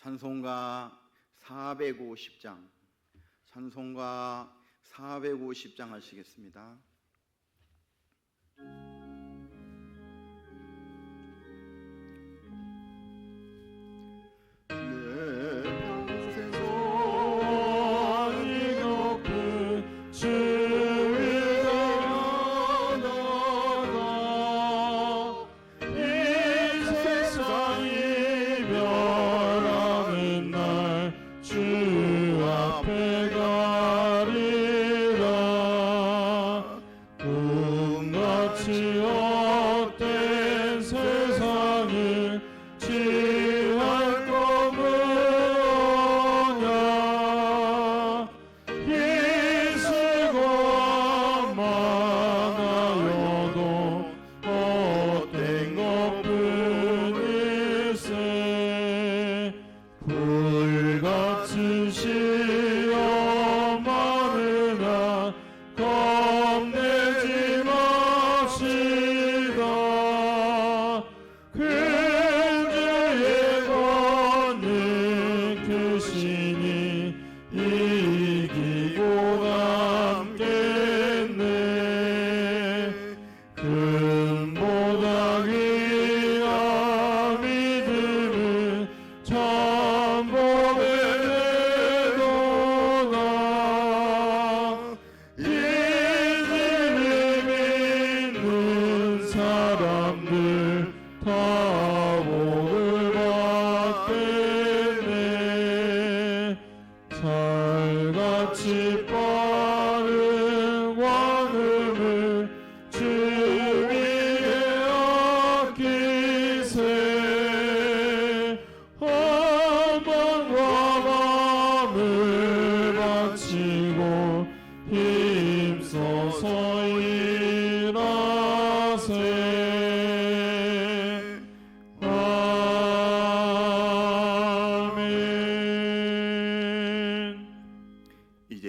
찬송가 450장, 찬송가 450장 하시겠습니다.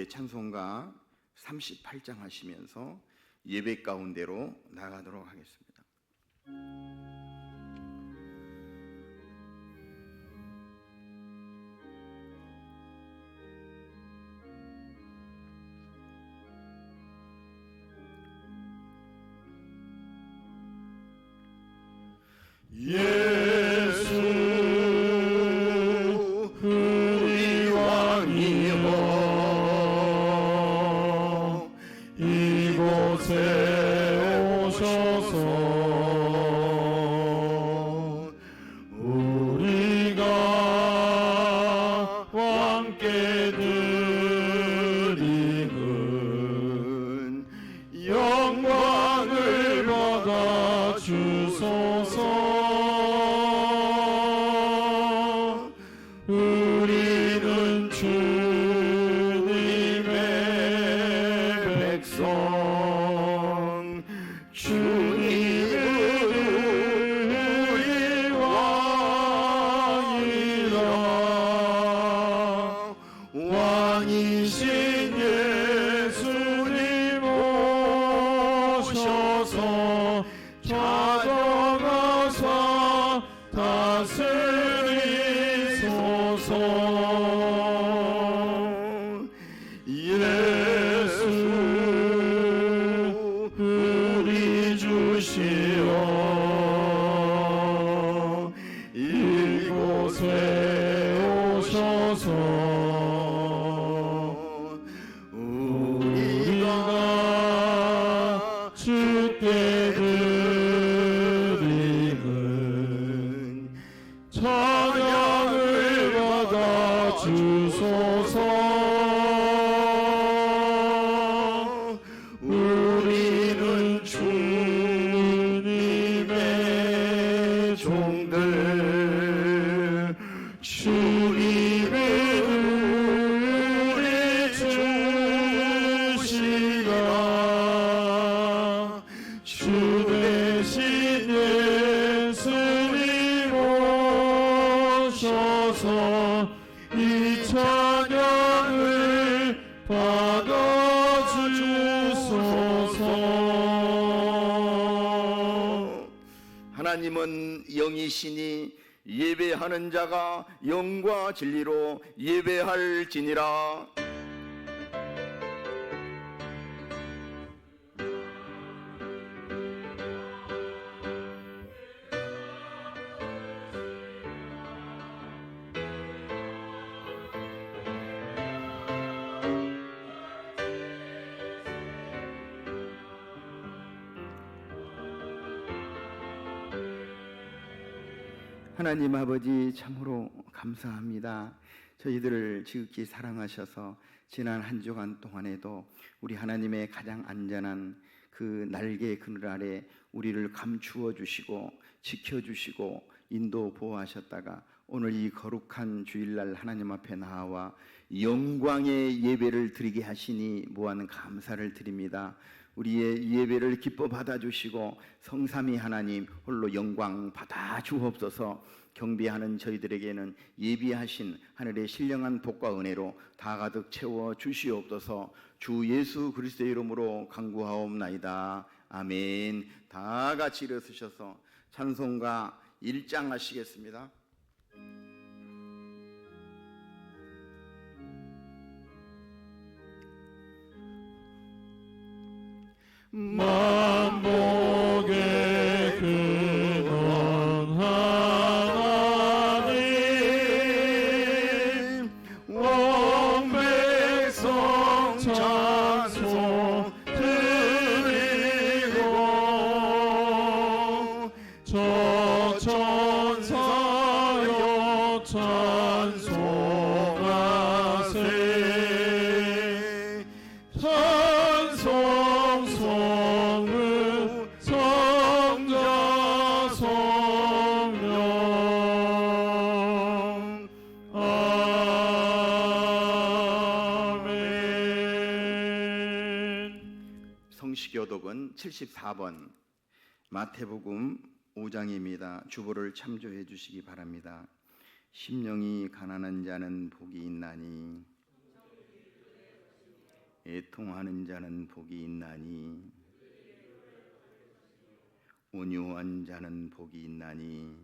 찬송가 38장 하시면서 예배 가운데로 나가도록 하겠습니다. 예수 우리 왕이여 이곳에 오셔서 우리가 왕께 드리는 영광을 받아 주소서. 우리는 주님의 백성, 주님은 우리 왕이라. 왕이신 예수님 오셔서 찾아가사 다스리소서. 예수 우리 주시여 이곳에 오셔서 우리가 주께 드리는 찬양을 받아 주소서. 우리는 주님의 종들, 주님은 우리 주시라. 주 대신 예수님 오셔서 이 찬양을 받아주소서. 하나님은 영이시니 예배하는 자가 영과 진리로 예배할지니라. 하나님 아버지 참으로 감사합니다. 저희들을 지극히 사랑하셔서 지난 한 주간 동안에도 우리 하나님의 가장 안전한 그 날개 그늘 아래 우리를 감추어 주시고 지켜주시고 인도 보호하셨다가 오늘 이 거룩한 주일날 하나님 앞에 나와 영광의 예배를 드리게 하시니 무한 감사를 드립니다. 우리의 예배를 기뻐 받아주시고 성삼위 하나님 홀로 영광 받아 주옵소서. 경배하는 저희들에게는 예비하신 하늘의 신령한 복과 은혜로 다 가득 채워 주시옵소서. 주 예수 그리스도의 이름으로 간구하옵나이다. 아멘. 다 같이 일어서셔서 찬송가 1장 하시겠습니다. 만복의 근원 하나님 온 백성 찬송 드리고 저 천사여 찬송하세. 찬송 성은 성자 성령 아멘. 성시교독은 74번 마태복음 5장입니다. 주보를 참조해 주시기 바랍니다. 심령이 가난한 자는 복이 있나니 애통하는 자는 복이 있나니 온유한 자는 복이 있나니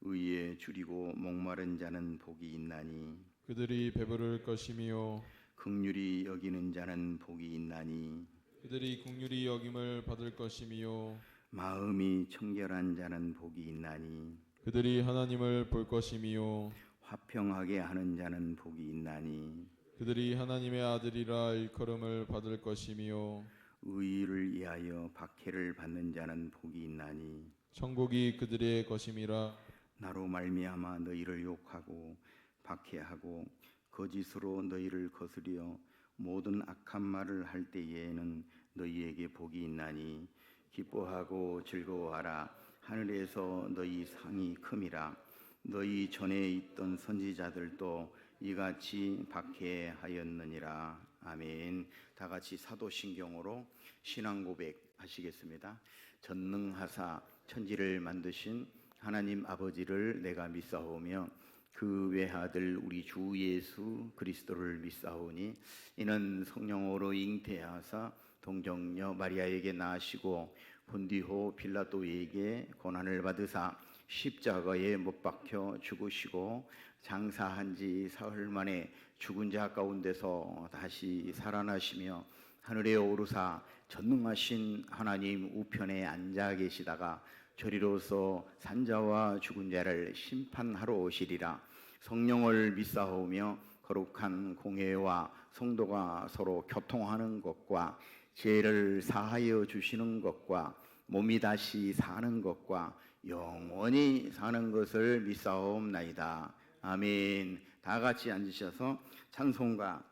의에 줄이고 목마른 자는 복이 있나니 그들이 배부를 것이며 긍휼히 여기는 자는 복이 있나니 그들이 긍휼히 여김을 받을 것이며 마음이 청결한 자는 복이 있나니 그들이 하나님을 볼 것이며 화평하게 하는 자는 복이 있나니 그들이 하나님의 아들이라 일컬음을 받을 것이며 의를 위하여 박해를 받는 자는 복이 있나니 천국이 그들의 것임이라. 나로 말미암아 너희를 욕하고 박해하고 거짓으로 너희를 거스려 모든 악한 말을 할 때에는 너희에게 복이 있나니 기뻐하고 즐거워하라. 하늘에서 너희 상이 큼이라. 너희 전에 있던 선지자들도 이같이 박해하였느니라. 아멘. 다 같이 사도신경으로 신앙 고백 하시겠습니다. 전능하사 천지를 만드신 하나님 아버지를 내가 믿사오며 그 외아들 우리 주 예수 그리스도를 믿사오니 이는 성령으로 잉태하사 동정녀 마리아에게 나시고 본디호 빌라도에게 고난을 받으사 십자가에 못 박혀 죽으시고 장사한 지 사흘 만에 죽은 자 가운데서 다시 살아나시며 하늘에 오르사 전능하신 하나님 우편에 앉아 계시다가 저리로서 산자와 죽은 자를 심판하러 오시리라. 성령을 믿사오며 거룩한 공회와 성도가 서로 교통하는 것과 죄를 사하여 주시는 것과 몸이 다시 사는 것과 영원히 사는 것을 믿사옵나이다. 아멘. 다 같이 앉으셔서 찬송가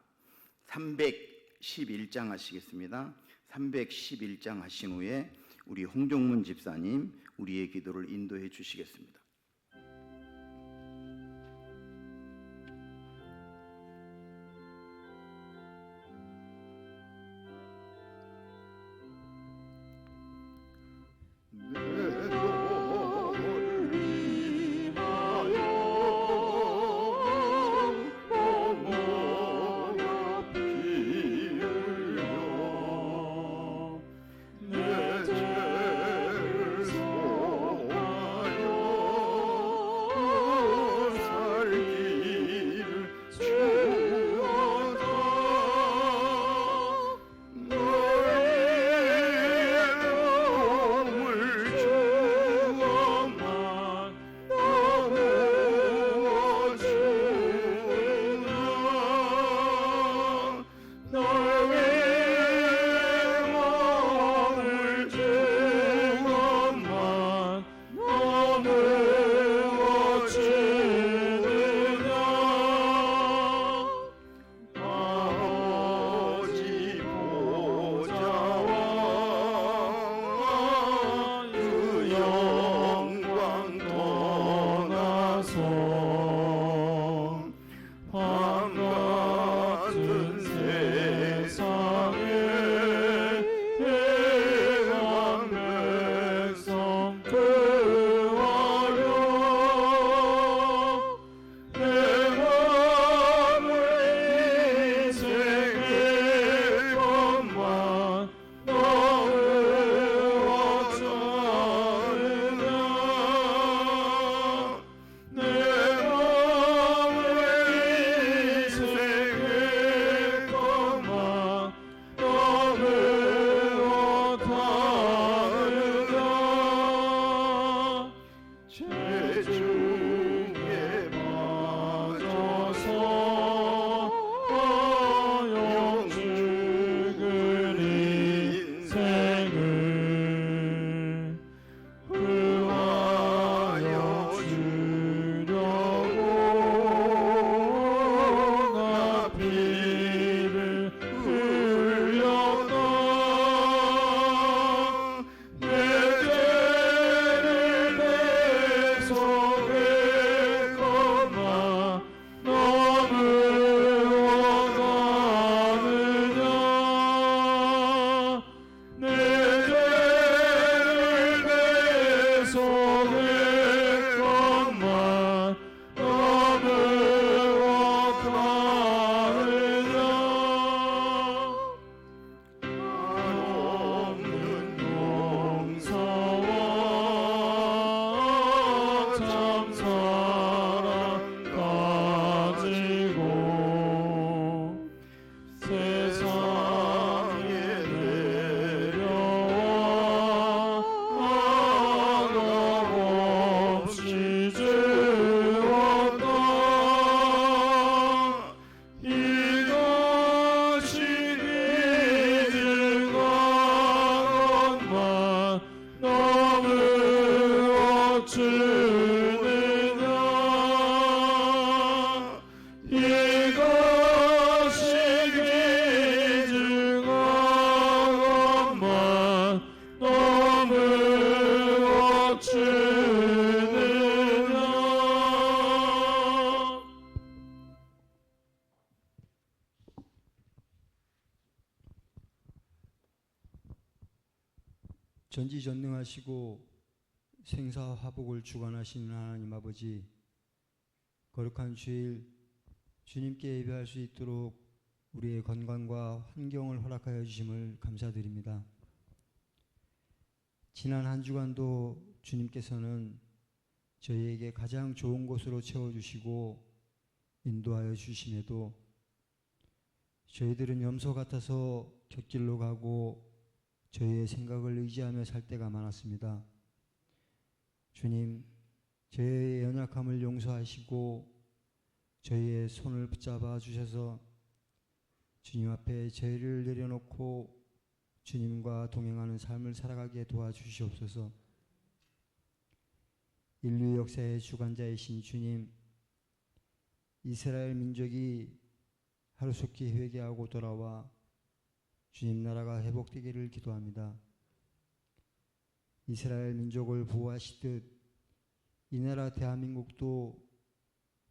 311장 하시겠습니다. 311장 하신 후에 우리 홍종문 집사님 우리의 기도를 인도해 주시겠습니다. 내 죄를 전지전능하시고 생사화복을 주관하시는 하나님 아버지, 거룩한 주일 주님께 예배할 수 있도록 우리의 건강과 환경을 허락하여 주심을 감사드립니다. 지난 한 주간도 주님께서는 저희에게 가장 좋은 곳으로 채워주시고 인도하여 주심에도 저희들은 염소 같아서 곁길로 가고 저희의 생각을 의지하며 살 때가 많았습니다. 주님, 저희의 연약함을 용서하시고 저희의 손을 붙잡아 주셔서 주님 앞에 저희를 내려놓고 주님과 동행하는 삶을 살아가게 도와주시옵소서. 인류 역사의 주관자이신 주님, 이스라엘 민족이 하루속히 회개하고 돌아와 주님 나라가 회복되기를 기도합니다. 이스라엘 민족을 보호하시듯 이 나라 대한민국도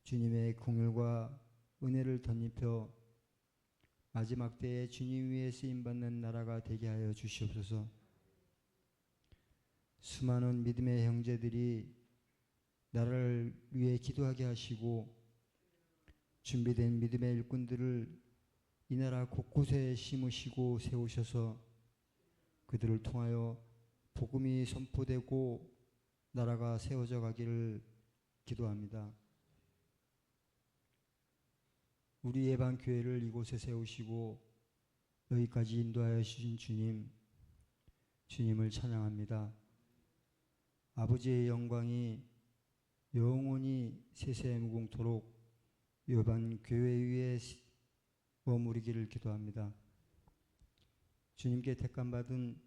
주님의 긍휼과 은혜를 덧입혀 마지막 때에 주님 위에 쓰임받는 나라가 되게 하여 주시옵소서. 수많은 믿음의 형제들이 나라를 위해 기도하게 하시고 준비된 믿음의 일꾼들을 이 나라 곳곳에 심으시고 세우셔서 그들을 통하여 복음이 선포되고 나라가 세워져 가기를 기도합니다. 우리 예방교회를 이곳에 세우시고 여기까지 인도하여 주신 주님, 주님을 찬양합니다. 아버지의 영광이 영원히 세세무궁토록 예방교회 위에 머무르기를 기도합니다. 주님께 택감받은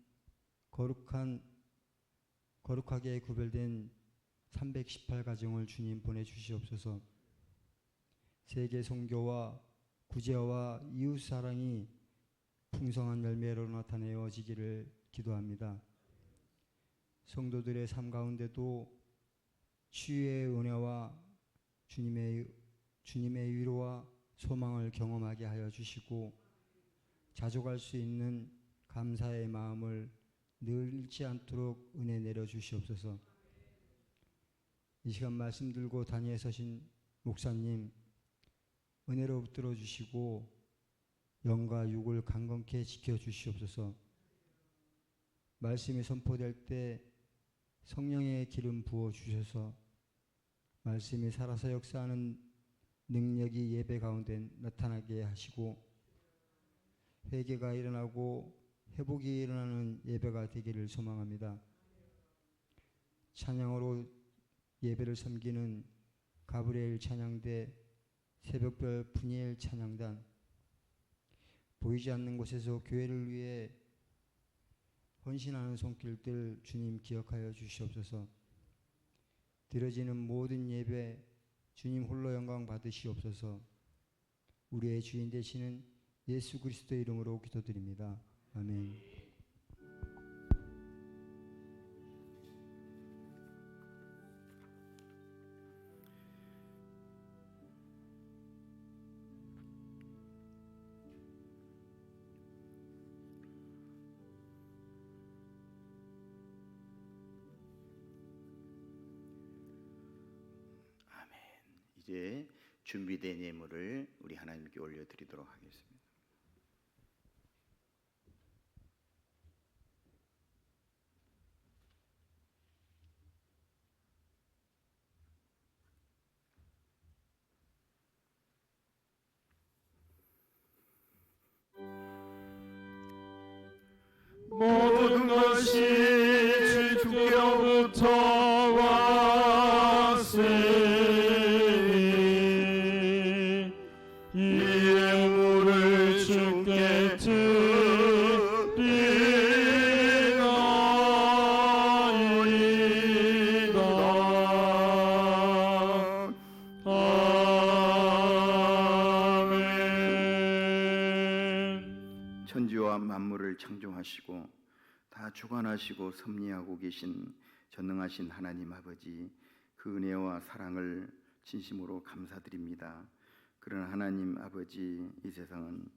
거룩하게 구별된 318가정을 주님 보내주시옵소서. 세계 선교와 구제와 이웃사랑이 풍성한 열매로 나타내어지기를 기도합니다. 성도들의 삶 가운데도 치유의 은혜와 주님의 위로와 소망을 경험하게 하여 주시고 자족할 수 있는 감사의 마음을 늘 잃지 않도록 은혜 내려 주시옵소서. 이 시간 말씀 들고 단위에 서신 목사님 은혜로 붙들어 주시고 영과 육을 강건케 지켜 주시옵소서. 말씀이 선포될 때 성령의 기름 부어 주셔서 말씀이 살아서 역사하는 능력이 예배 가운데 나타나게 하시고 회개가 일어나고 회복이 일어나는 예배가 되기를 소망합니다. 찬양으로 예배를 섬기는 가브리엘 찬양대, 새벽별 푸니엘 찬양단, 보이지 않는 곳에서 교회를 위해 헌신하는 손길들 주님 기억하여 주시옵소서. 드려지는 모든 예배 주님 홀로 영광 받으시옵소서. 우리의 주인 되시는 예수 그리스도의 이름으로 기도드립니다. 아멘. 이제 준비된 예물을 우리 하나님께 올려드리도록 하겠습니다. 모든 것이 주께로부터 왔으니 이 예물을 주께 드리나이다. 아멘. 천지와 만물을 창조하시고 다 주관하시고 섭리하고 계신 전능하신 하나님 아버지, 그 은혜와 사랑을 진심으로 감사드립니다. 그러나 하나님 아버지, 이 세상은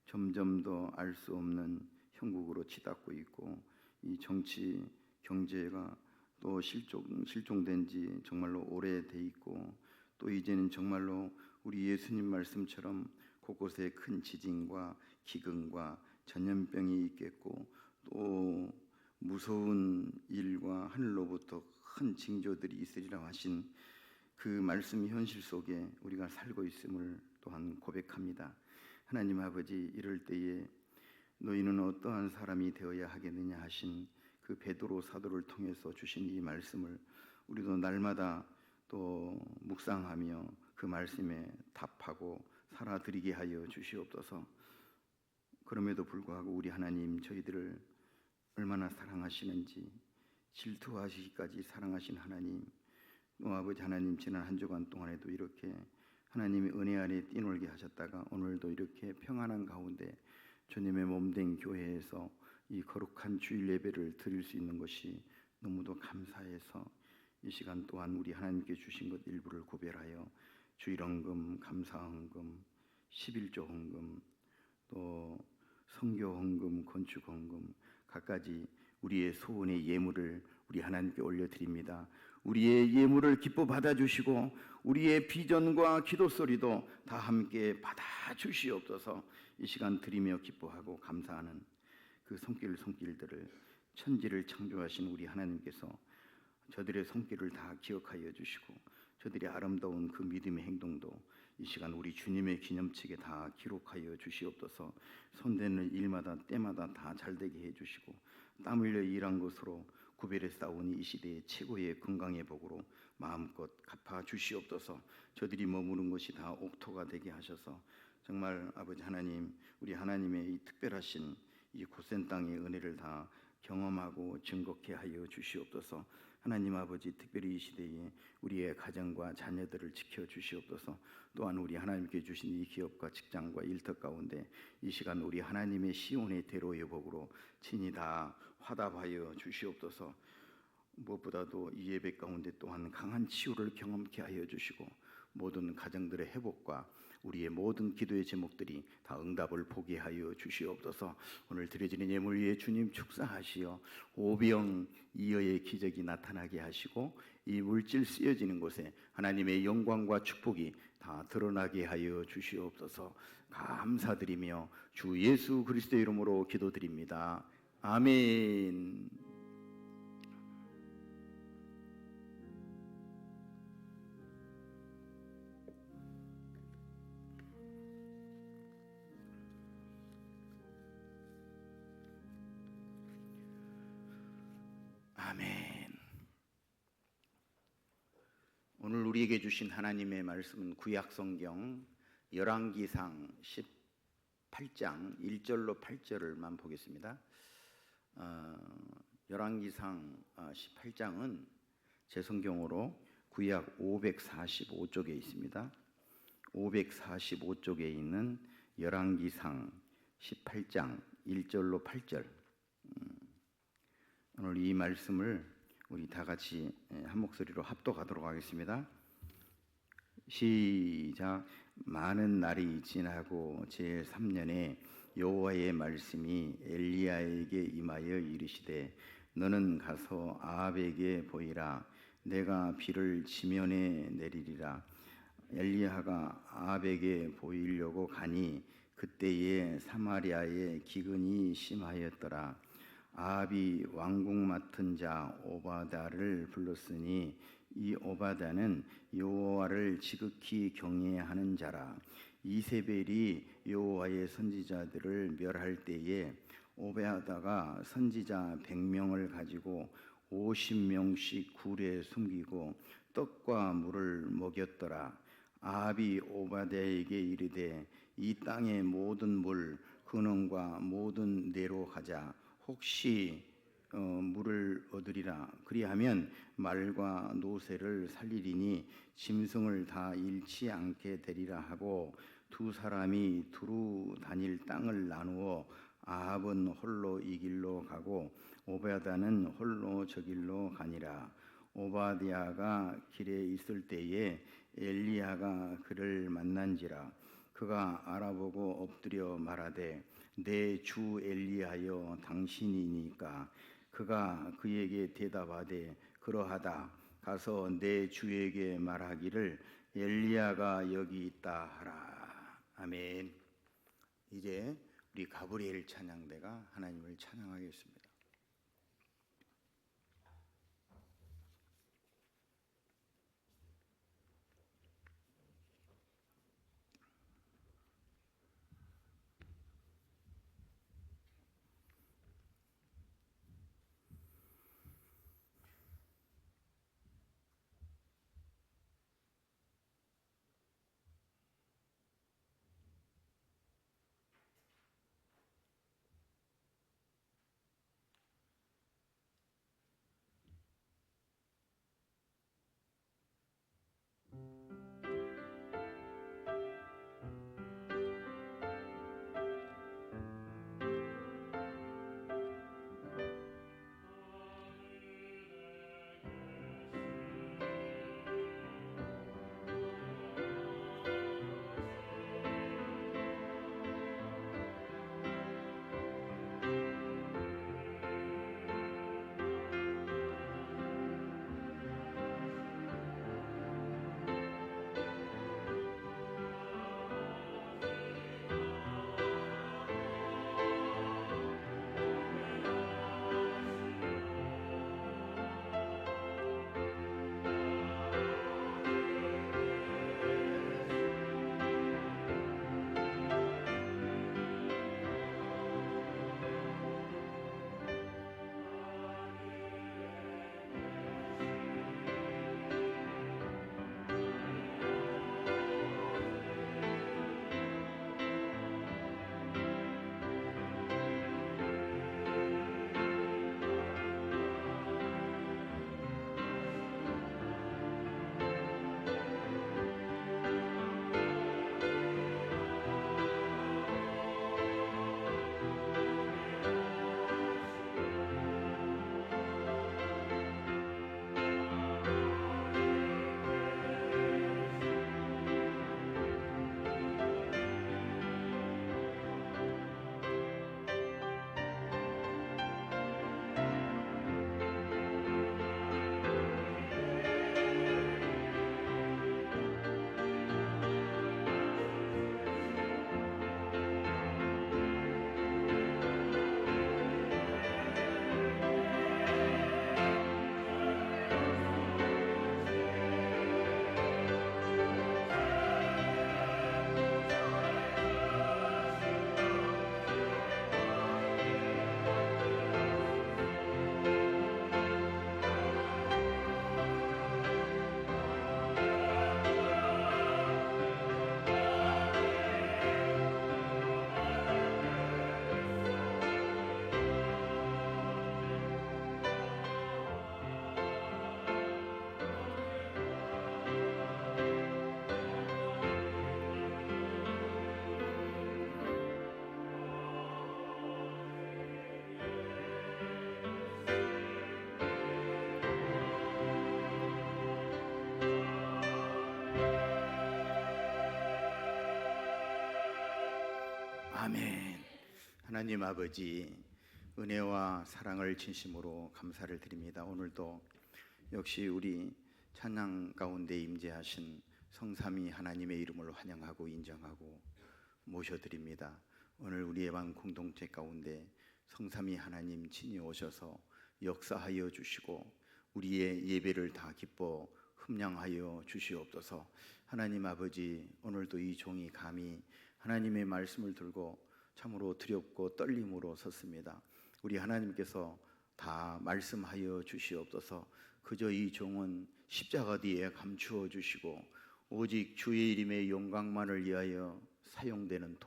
점점 더 알 수 없는 형국으로 치닫고 있고 이 정치 경제가 또 실종된 지 정말로 오래돼 있고, 또 이제는 정말로 우리 예수님 말씀처럼 곳곳에 큰 지진과 기근과 전염병이 있겠고, 또 무서운 일과 하늘로부터 큰 징조들이 있으리라 하신 그 말씀 현실 속에 우리가 살고 있음을 또한 고백합니다. 하나님 아버지, 이럴 때에 너희는 어떠한 사람이 되어야 하겠느냐 하신 그 베드로 사도를 통해서 주신 이 말씀을 우리도 날마다 또 묵상하며 그 말씀에 답하고 살아드리게 하여 주시옵소서. 그럼에도 불구하고 우리 하나님, 저희들을 얼마나 사랑하시는지, 질투하시기까지 사랑하신 하나님, 아버지 하나님, 지난 한 주간 동안에도 이렇게 하나님의 은혜 아래 뛰놀게 하셨다가 오늘도 이렇게 평안한 가운데 주님의 몸된 교회에서 이 거룩한 주일 예배를 드릴 수 있는 것이 너무도 감사해서 이 시간 또한 우리 하나님께 주신 것 일부를 구별하여 주일 헌금, 감사 헌금, 11조 헌금, 또 성교 헌금, 건축 헌금, 각가지 우리의 소원의 예물을 우리 하나님께 올려드립니다. 우리의 예물을 기뻐 받아주시고 우리의 비전과 기도 소리도 다 함께 받아주시옵소서. 이 시간 드리며 기뻐하고 감사하는 그 손길들을, 천지를 창조하신 우리 하나님께서 저들의 손길을 다 기억하여 주시고 저들의 아름다운 그 믿음의 행동도 이 시간 우리 주님의 기념책에 다 기록하여 주시옵소서. 손대는 일마다 때마다 다 잘되게 해주시고 땀 흘려 일한 것으로 구별해 싸우니 이 시대의 최고의 건강의 복으로 마음껏 갚아 주시옵소서. 저들이 머무는 것이 다 옥토가 되게 하셔서 정말 아버지 하나님, 우리 하나님의 이 특별하신 이 고센 땅의 은혜를 다 경험하고 증거케 하여 주시옵소서. 하나님 아버지, 특별히 이 시대에 우리의 가정과 자녀들을 지켜 주시옵소서. 또한 우리 하나님께 주신 이 기업과 직장과 일터 가운데 이 시간 우리 하나님의 시온의 대로의 복으로 친히 다 화답하여 주시옵소서. 무엇보다도 이 예배 가운데 또한 강한 치유를 경험케 하여 주시고 모든 가정들의 회복과 우리의 모든 기도의 제목들이 다 응답을 보게 하여 주시옵소서. 오늘 드려지는 예물 위에 주님 축사하시어 오병이어의 기적이 나타나게 하시고 이 물질 쓰여지는 곳에 하나님의 영광과 축복이 다 드러나게 하여 주시옵소서. 감사드리며 주 예수 그리스도의 이름으로 기도드립니다. 아멘. 아멘. 오늘 우리에게 주신 하나님의 말씀은 구약성경 열왕기상 18장 1절로 8절을만 보겠습니다. 열왕기상 18장은 제 성경으로 구약 545쪽에 있습니다. 545쪽에 있는 열왕기상 18장 1절로 8절. 오늘 이 말씀을 우리 다 같이 한 목소리로 합독하도록 하겠습니다. 시작. 많은 날이 지나고 제3년에 여호와의 말씀이 엘리야에게 임하여 이르시되 너는 가서 아합에게 보이라. 내가 비를 지면에 내리리라. 엘리야가 아합에게 보이려고 가니 그때에 사마리아에 기근이 심하였더라. 아합이 왕궁 맡은 자 오바다를 불렀으니 이 오바다는 여호와를 지극히 경외하는 자라. 이세벨이 여호와의 선지자들을 멸할 때에 오바다가 선지자 100명을 가지고 50명씩 굴에 숨기고 떡과 물을 먹였더라. 아합이 오바다에게 이르되 이 땅의 모든 물 근원과 모든 내로 가자. 혹시 물을 얻으리라. 그리하면 말과 노새를 살리리니 짐승을 다 잃지 않게 되리라 하고 두 사람이 두루 다닐 땅을 나누어 아합은 홀로 이 길로 가고 오바다는 홀로 저 길로 가니라. 오바댜가 길에 있을 때에 엘리야가 그를 만난지라. 그가 알아보고 엎드려 말하되 내 주 엘리야여 당신이니까. 그가 그에게 대답하되 그러하다. 가서 내 주에게 말하기를 엘리야가 여기 있다 하라. 아멘. 이제 우리 가브리엘 찬양대가 하나님을 찬양하겠습니다. 아멘. 하나님 아버지, 은혜와 사랑을 진심으로 감사를 드립니다. 오늘도 역시 우리 찬양 가운데 임재하신 성삼위 하나님의 이름을 환영하고 인정하고 모셔드립니다. 오늘 우리 예방 공동체 가운데 성삼위 하나님 친히 오셔서 역사하여 주시고 우리의 예배를 다 기뻐 흠량하여 주시옵소서. 하나님 아버지, 오늘도 이 종이 감히 하나님의 말씀을 들고 참으로 두렵고 떨림으로 섰습니다. 우리 하나님께서 다 말씀하여 주시옵소서. 그저 이 종은 십자가 뒤에 감추어 주시고 오직 주의 이름의 영광만을 위하여 사용되는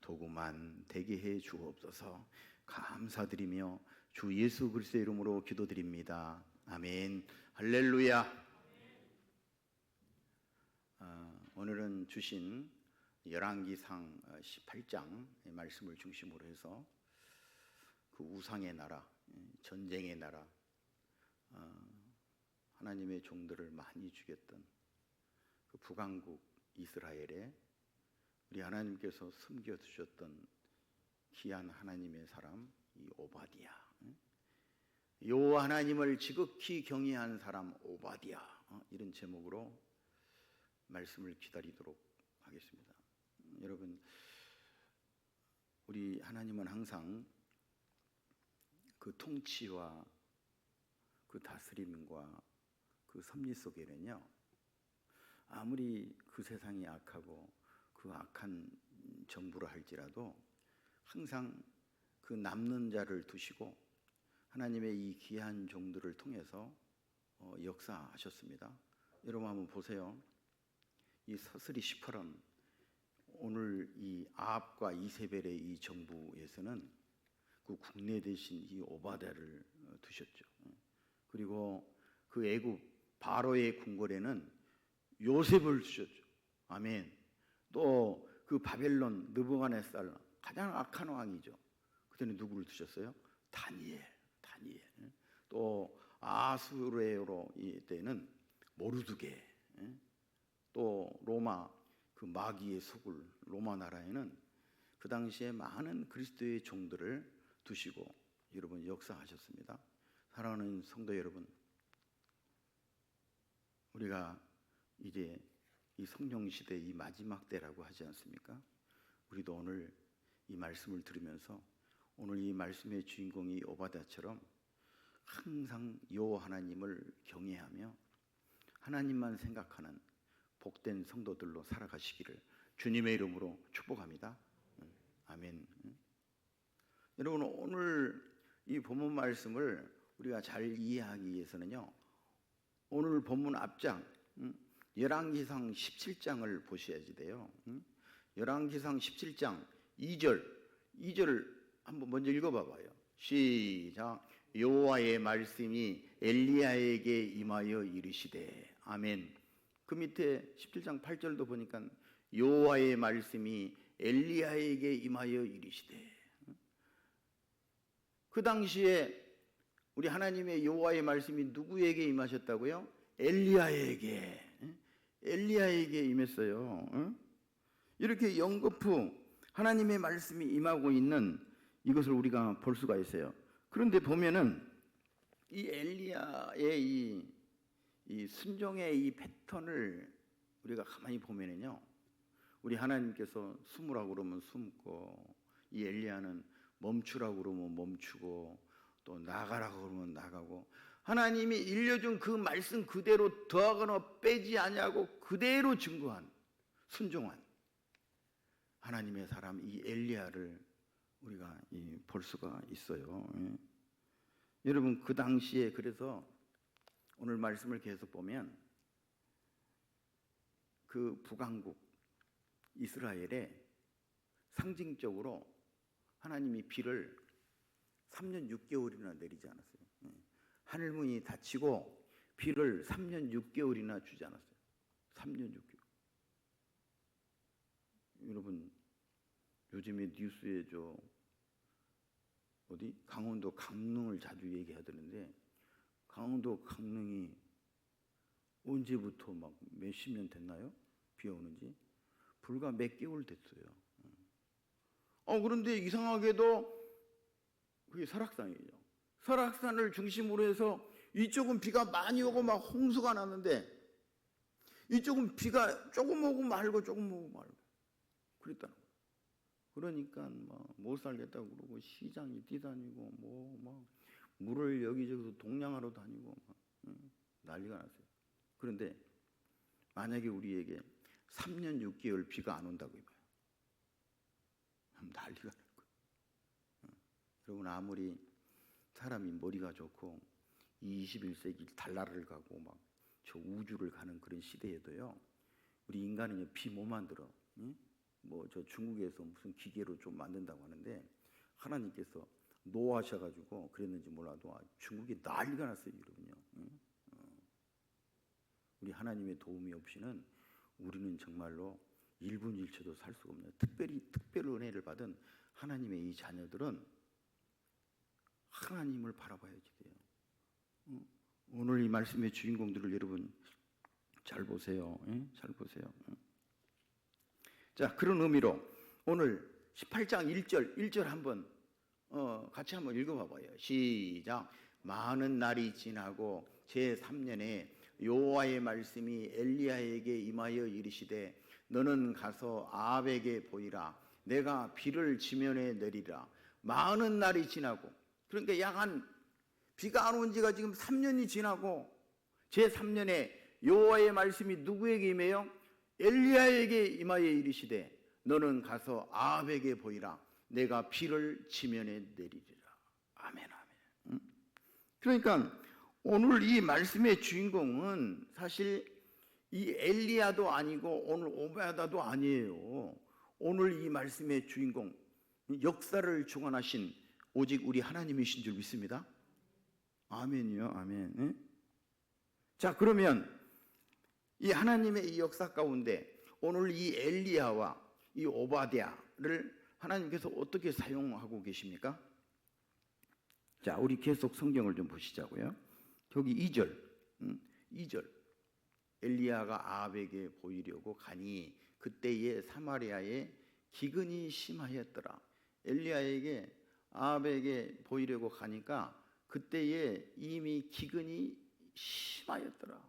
도구만 되게 해 주옵소서. 감사드리며 주 예수 그리스도의 이름으로 기도드립니다. 아멘. 할렐루야. 오늘은 주신 열왕기상 18장의 말씀을 중심으로 해서 그 우상의 나라, 전쟁의 나라, 하나님의 종들을 많이 죽였던 그 북왕국 이스라엘에 우리 하나님께서 숨겨두셨던 귀한 하나님의 사람 이 오바댜, 여호와 하나님을 지극히 경외한 사람 오바댜, 이런 제목으로 말씀을 기다리도록 하겠습니다. 여러분, 우리 하나님은 항상 그 통치와 그 다스림과 그 섭리 속에는요, 아무리 그 세상이 악하고 그 악한 정부를 할지라도 항상 그 남는 자를 두시고 하나님의 이 귀한 종들을 통해서 역사하셨습니다. 여러분 한번 보세요. 이 서슬이 18은 오늘 이 아합과 이세벨의 이 정부에서는 그 국내 대신 이 오바댜를 두셨죠. 그리고 그 애굽 바로의 궁궐에는 요셉을 두셨죠. 아멘. 또 그 바벨론 느부갓네살 가장 악한 왕이죠. 그때는 누구를 두셨어요? 다니엘. 또 아수르로 이때는 모르드게. 또 로마 그 마귀의 소굴 로마 나라에는 그 당시에 많은 그리스도의 종들을 두시고 여러분 역사하셨습니다. 사랑하는 성도 여러분, 우리가 이제 이 성령 시대 이 마지막 때라고 하지 않습니까? 우리도 오늘 이 말씀을 들으면서 오늘 이 말씀의 주인공이 오바댜처럼 항상 여호와 하나님을 경외하며 하나님만 생각하는 복된 성도들로 살아가시기를 주님의 이름으로 축복합니다. 아멘. 여러분, 오늘 이 본문 말씀을 우리가 잘 이해하기 위해서는요, 오늘 본문 앞장 열왕기상 17장을 보셔야지 돼요. 열왕기상 17장 2절 한번 먼저 읽어봐봐요. 시작. 여호와의 말씀이 엘리야에게 임하여 이르시되. 아멘. 그 밑에 17장 8절도 보니까 여호와의 말씀이 엘리야에게 임하여 이르시되. 그 당시에 우리 하나님의 여호와의 말씀이 누구에게 임하셨다고요? 엘리야에게 임했어요. 이렇게 연거푸 하나님의 말씀이 임하고 있는 이것을 우리가 볼 수가 있어요. 그런데 보면은 이 엘리야의 이 순종의 이 패턴을 우리가 가만히 보면은요, 우리 하나님께서 숨으라고 그러면 숨고, 이 엘리야는 멈추라고 그러면 멈추고, 또 나가라고 그러면 나가고, 하나님이 일려준 그 말씀 그대로 더하거나 빼지 아니하고 그대로 증거한 순종한 하나님의 사람 이 엘리야를 우리가 볼 수가 있어요. 여러분, 그 당시에 그래서 오늘 말씀을 계속 보면 그 북왕국 이스라엘에 상징적으로 하나님이 비를 3년 6개월이나 내리지 않았어요. 하늘문이 닫히고 비를 3년 6개월이나 주지 않았어요. 3년 6개월. 여러분, 요즘에 뉴스에 강원도 강릉을 자주 얘기하던데, 강원도 강릉이 언제부터 막 몇십 년 됐나요? 비 오는지 불과 몇 개월 됐어요. 그런데 이상하게도 그게 설악산이죠. 설악산을 중심으로 해서 이쪽은 비가 많이 오고 막 홍수가 났는데 이쪽은 비가 조금 오고 말고 조금 오고 말고 그랬다는 거예요. 그러니까 막 못 살겠다고 그러고 시장이 뛰다니고 막 물을 여기저기서 동냥하러 다니고 막 난리가 났어요. 그런데 만약에 우리에게 3년 6개월 비가 안 온다고 해봐요. 난리가 날 거예요. 여러분, 아무리 사람이 머리가 좋고 21세기 달나라를 가고 막 저 우주를 가는 그런 시대에도요, 우리 인간은 비 못 만들어. 뭐 저 중국에서 무슨 기계로 좀 만든다고 하는데 하나님께서 노하셔가지고 그랬는지 몰라도 중국이 난리가 났어요, 여러분요. 우리 하나님의 도움이 없이는 우리는 정말로 1분 1초도 살 수가 없네요. 특별 은혜를 받은 하나님의 이 자녀들은 하나님을 바라봐야지 돼요. 오늘 이 말씀의 주인공들을 여러분 잘 보세요. 잘 보세요. 자, 그런 의미로 오늘 18장 1절 한번 같이 한번 읽어봐봐요. 시작. 많은 날이 지나고 제3년에 여호와의 말씀이 엘리야에게 임하여 이르시되 너는 가서 아합에게 보이라. 내가 비를 지면에 내리라. 많은 날이 지나고, 그러니까 비가 안 온 지가 지금 3년이 지나고 제3년에 여호와의 말씀이 누구에게 임해요? 엘리야에게 임하여 이르시되 너는 가서 아합에게 보이라. 내가 비를 지면에 내리리라. 아멘, 아멘. 그러니까 오늘 이 말씀의 주인공은 사실 이 엘리야도 아니고 오늘 오바다도 아니에요. 오늘 이 말씀의 주인공, 역사를 주관하신 오직 우리 하나님이신 줄 믿습니다. 아멘이요, 아멘. 자, 그러면 이 하나님의 이 역사 가운데 오늘 이 엘리야와 이 오바댜를 하나님께서 어떻게 사용하고 계십니까? 자, 우리 계속 성경을 좀 보시자고요. 여기 2절. 엘리야가 아합에게 보이려고 가니 그때에 사마리아에 기근이 심하였더라. 엘리야에게 아합에게 보이려고 가니까 그때에 이미 기근이 심하였더라.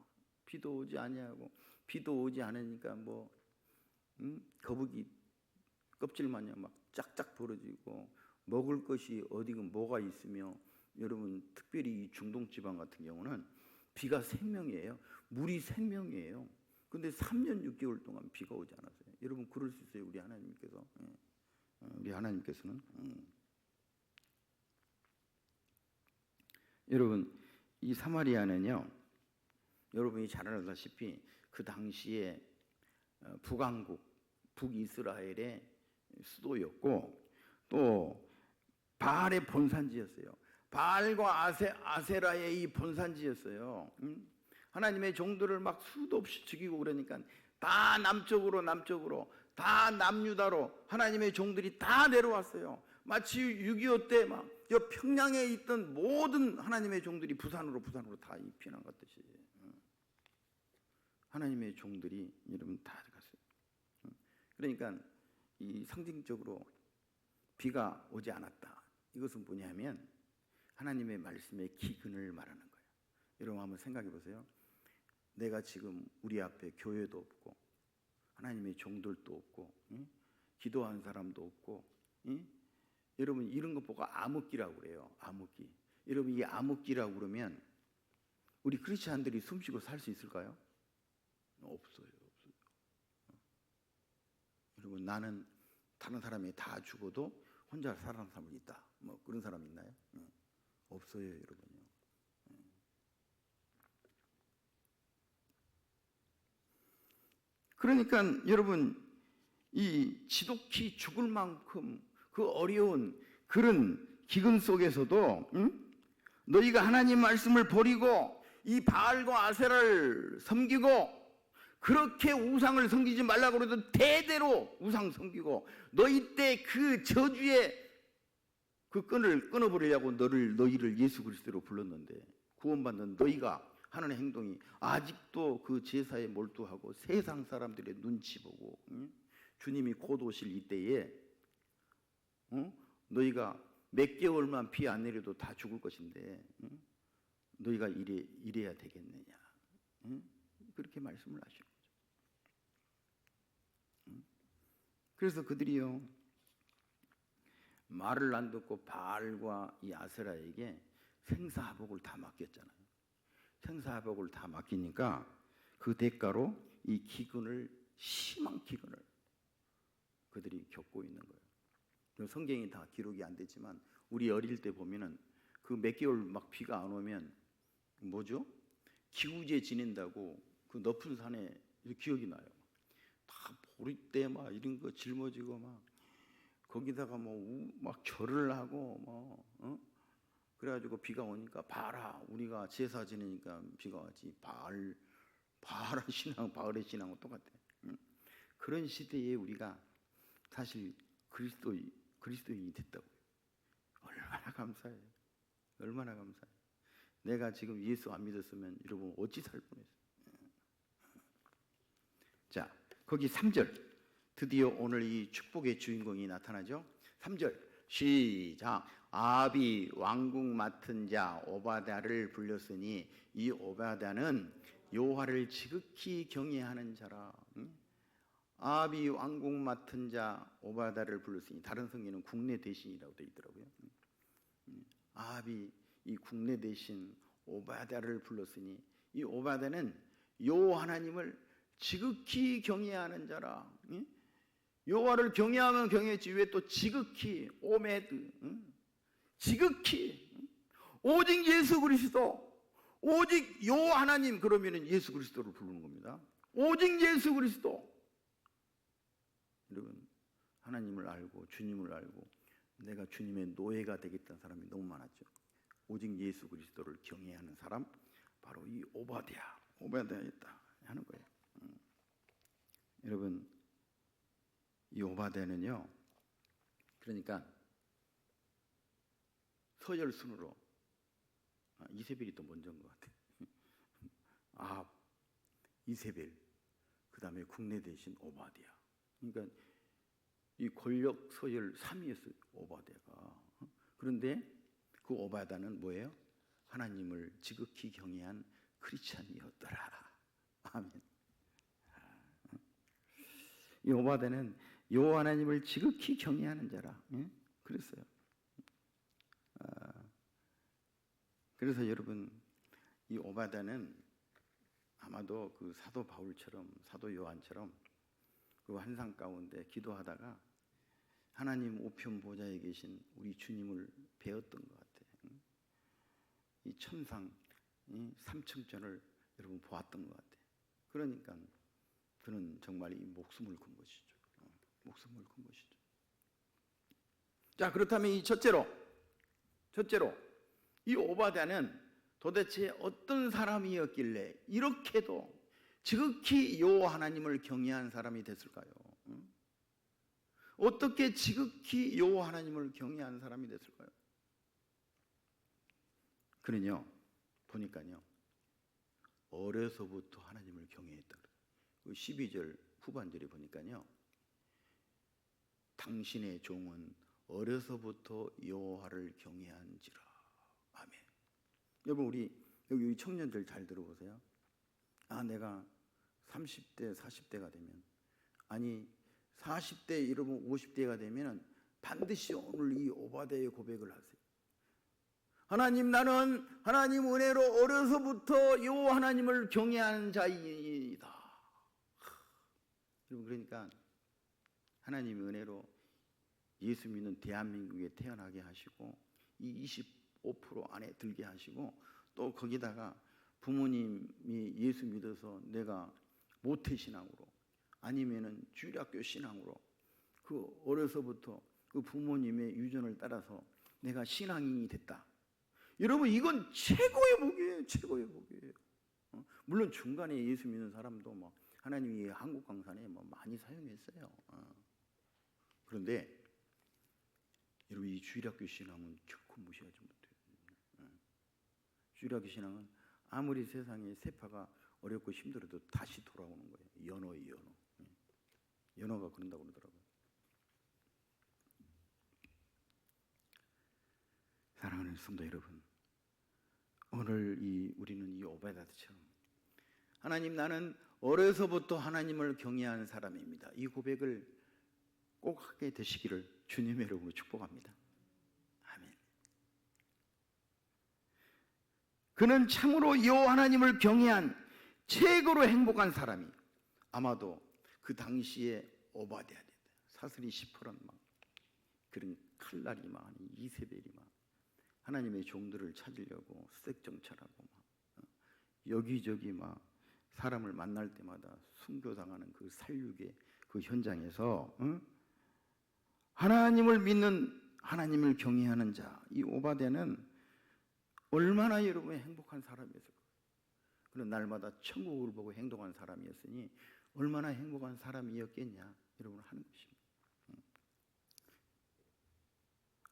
비도 오지 아니하고, 비도 오지 않으니까 거북이 껍질마냥 막 짝짝 벌어지고 먹을 것이 어디가 뭐가 있으며, 여러분 특별히 이 중동 지방 같은 경우는 비가 생명이에요. 물이 생명이에요. 근데 3년 6개월 동안 비가 오지 않았어요. 여러분 그럴 수 있어요. 우리 하나님께서. 우리 하나님께서는 여러분 이 사마리아는요, 여러분이 잘 알다시피 그 당시에 북왕국 북이스라엘의 수도였고 또 바알의 본산지였어요. 바알과 아세라의 이 본산지였어요. 하나님의 종들을 막 수도 없이 죽이고 그러니까 다 남쪽으로 다 남유다로 하나님의 종들이 다 내려왔어요. 마치 6.25 때 막 평양에 있던 모든 하나님의 종들이 부산으로 다 피난 갔듯이 하나님의 종들이 여러분 다 갔어요. 그러니까 이 상징적으로 비가 오지 않았다. 이것은 뭐냐면 하나님의 말씀의 기근을 말하는 거예요. 여러분 한번 생각해 보세요. 내가 지금 우리 앞에 교회도 없고 하나님의 종들도 없고 기도한 사람도 없고 여러분 이런 것 보고 암흑기라고 그래요. 암흑기. 여러분 이 암흑기라고 그러면 우리 크리스찬들이 숨쉬고 살 수 있을까요? 없어요. 여러분 나는 다른 사람이 다 죽어도 혼자 살아남는 사람이 있다. 그런 사람 있나요? 없어요, 여러분요. 그러니까 여러분 이 지독히 죽을 만큼 그 어려운 그런 기근 속에서도 너희가 하나님 말씀을 버리고 이 바알과 아세라를 섬기고 그렇게 우상을 섬기지 말라고 그래도 대대로 우상 섬기고 너희 때 그 저주의 그 끈을 끊어버리려고 너희를 예수 그리스도로 불렀는데 구원받는 너희가 하는 행동이 아직도 그 제사에 몰두하고 세상 사람들의 눈치 보고 주님이 곧 오실 이때에 너희가 몇 개월만 비 안 내려도 다 죽을 것인데 너희가 이래야 되겠느냐, 그렇게 말씀을 하시는 거죠. 그래서 그들이요 말을 안 듣고 바알과 이 아세라에게 생사화복을 다 맡겼잖아요. 생사화복을 다 맡기니까 그 대가로 이 심한 기근을 그들이 겪고 있는 거예요. 성경이 다 기록이 안 됐지만 우리 어릴 때 보면은 그 몇 개월 막 비가 안 오면 뭐죠? 기우제 지낸다고 그 높은 산에 기억이 나요. 다 보리대 막 이런 거 짊어지고 막 거기다가 막 절을 하고 그래가지고 비가 오니까 봐라 우리가 제사 지내니까 비가 왔지. 바알의 신앙은 똑같아. 그런 시대에 우리가 사실 그리스도인이 됐다고요. 얼마나 감사해요. 얼마나 감사해요. 내가 지금 예수 안 믿었으면 여러분 어찌 살 뻔했어요. 자, 거기 3절. 드디어 오늘 이 축복의 주인공이 나타나죠. 3절 시작. 아합이 왕궁 맡은 자 오바댜를 불렀으니 이 오바댜는 여호와를 지극히 경외하는 자라. 아합이 왕궁 맡은 자 오바댜를 불렀으니, 다른 성경에는 국내 대신이라고 되어 있더라고요. 아합이 이 국내 대신 오바댜를 불렀으니 이 오바댜는 여호와 하나님을 지극히 경외하는 자라. 여호와를 경외하면 경외했지 왜 또 지극히, 오메드, 지극히, 오직 예수 그리스도, 오직 여호와 하나님, 그러면은 예수 그리스도를 부르는 겁니다. 오직 예수 그리스도. 여러분, 하나님을 알고 주님을 알고 내가 주님의 노예가 되겠다는 사람이 너무 많았죠. 오직 예수 그리스도를 경외하는 사람, 바로 이 오바댜였다 하는 거예요. 여러분, 이 오바댜는요, 그러니까 서열 순으로 이세벨이 또 먼저인 것 같아요. 아합, 이세벨, 그 다음에 국내 대신 오바댜. 그러니까 이 권력 서열 3위였어요, 오바댜가. 그런데 그 오바댜는 뭐예요? 하나님을 지극히 경외한 크리스찬이었더라. 아멘. 이 오바댜는 여호와 하나님을 지극히 경외하는 자라. 그랬어요. 그래서 여러분, 이 오바댜는 아마도 그 사도 바울처럼, 사도 요한처럼 그 환상 가운데 기도하다가 하나님 우편 보좌에 계신 우리 주님을 배웠던 것 같아요. 이 천상, 이 삼층전을 여러분 보았던 것 같아요. 그러니까 그는 정말 이 목숨을 건 것이죠. 목숨을 건 것이죠. 자, 그렇다면 이 첫째로 이 오바댜는 도대체 어떤 사람이었길래 이렇게도 지극히 여호와 하나님을 경외한 사람이 됐을까요? 어떻게 지극히 여호와 하나님을 경외한 사람이 됐을까요? 그는요, 보니까요, 어려서부터 하나님을 경외했다. 12절 후반절에 보니까요, 당신의 종은 어려서부터 여호와를 경외한지라. 아멘. 여러분, 우리 여기 청년들 잘 들어보세요. 내가 30대, 40대가 되면, 아니 40대, 여러분 50대가 되면 반드시 오늘 이 오바댜의 고백을 하세요. 하나님, 나는 하나님 은혜로 어려서부터 여호와 하나님을 경외하는 자이다. 여러분, 그러니까 하나님의 은혜로 예수 믿는 대한민국에 태어나게 하시고 이 25% 안에 들게 하시고, 또 거기다가 부모님이 예수 믿어서 내가 모태신앙으로 아니면은 주일학교 신앙으로 그 어려서부터 그 부모님의 유전을 따라서 내가 신앙인이 됐다. 여러분, 이건 최고의 복이에요. 최고의 복이에요. 물론 중간에 예수 믿는 사람도 뭐 하나님이 한국 강산에 뭐 많이 사용했어요. 그런데 여러분, 이 주일학교 신앙은 결코 무시하지 못해요. 주일학교 신앙은 아무리 세상에 세파가 어렵고 힘들어도 다시 돌아오는 거예요. 연어의 연어. 연어가 그런다고 그러더라고요. 사랑하는 성도 여러분, 오늘 우리는 이 오바댜처럼 하나님, 나는 어려서부터 하나님을 경외하는 사람입니다, 이 고백을 꼭 하게 되시기를 주님의 이름으로 축복합니다. 아멘. 그는 참으로 여호와 하나님을 경외한 최고로 행복한 사람이, 아마도 그 당시에 오바댜였다. 사슬이 시퍼런 막 그런 칼날이 막 이세벨이 막 하나님의 종들을 찾으려고 수색정찰하고 막 여기저기 막 사람을 만날 때마다 순교당하는 그 살육의 그 현장에서 하나님을 믿는, 하나님을 경외하는 자, 이 오바댜는 얼마나 여러분 행복한 사람이었을까요? 그런 날마다 천국을 보고 행동한 사람이었으니 얼마나 행복한 사람이었겠냐, 여러분 하는 것입니다.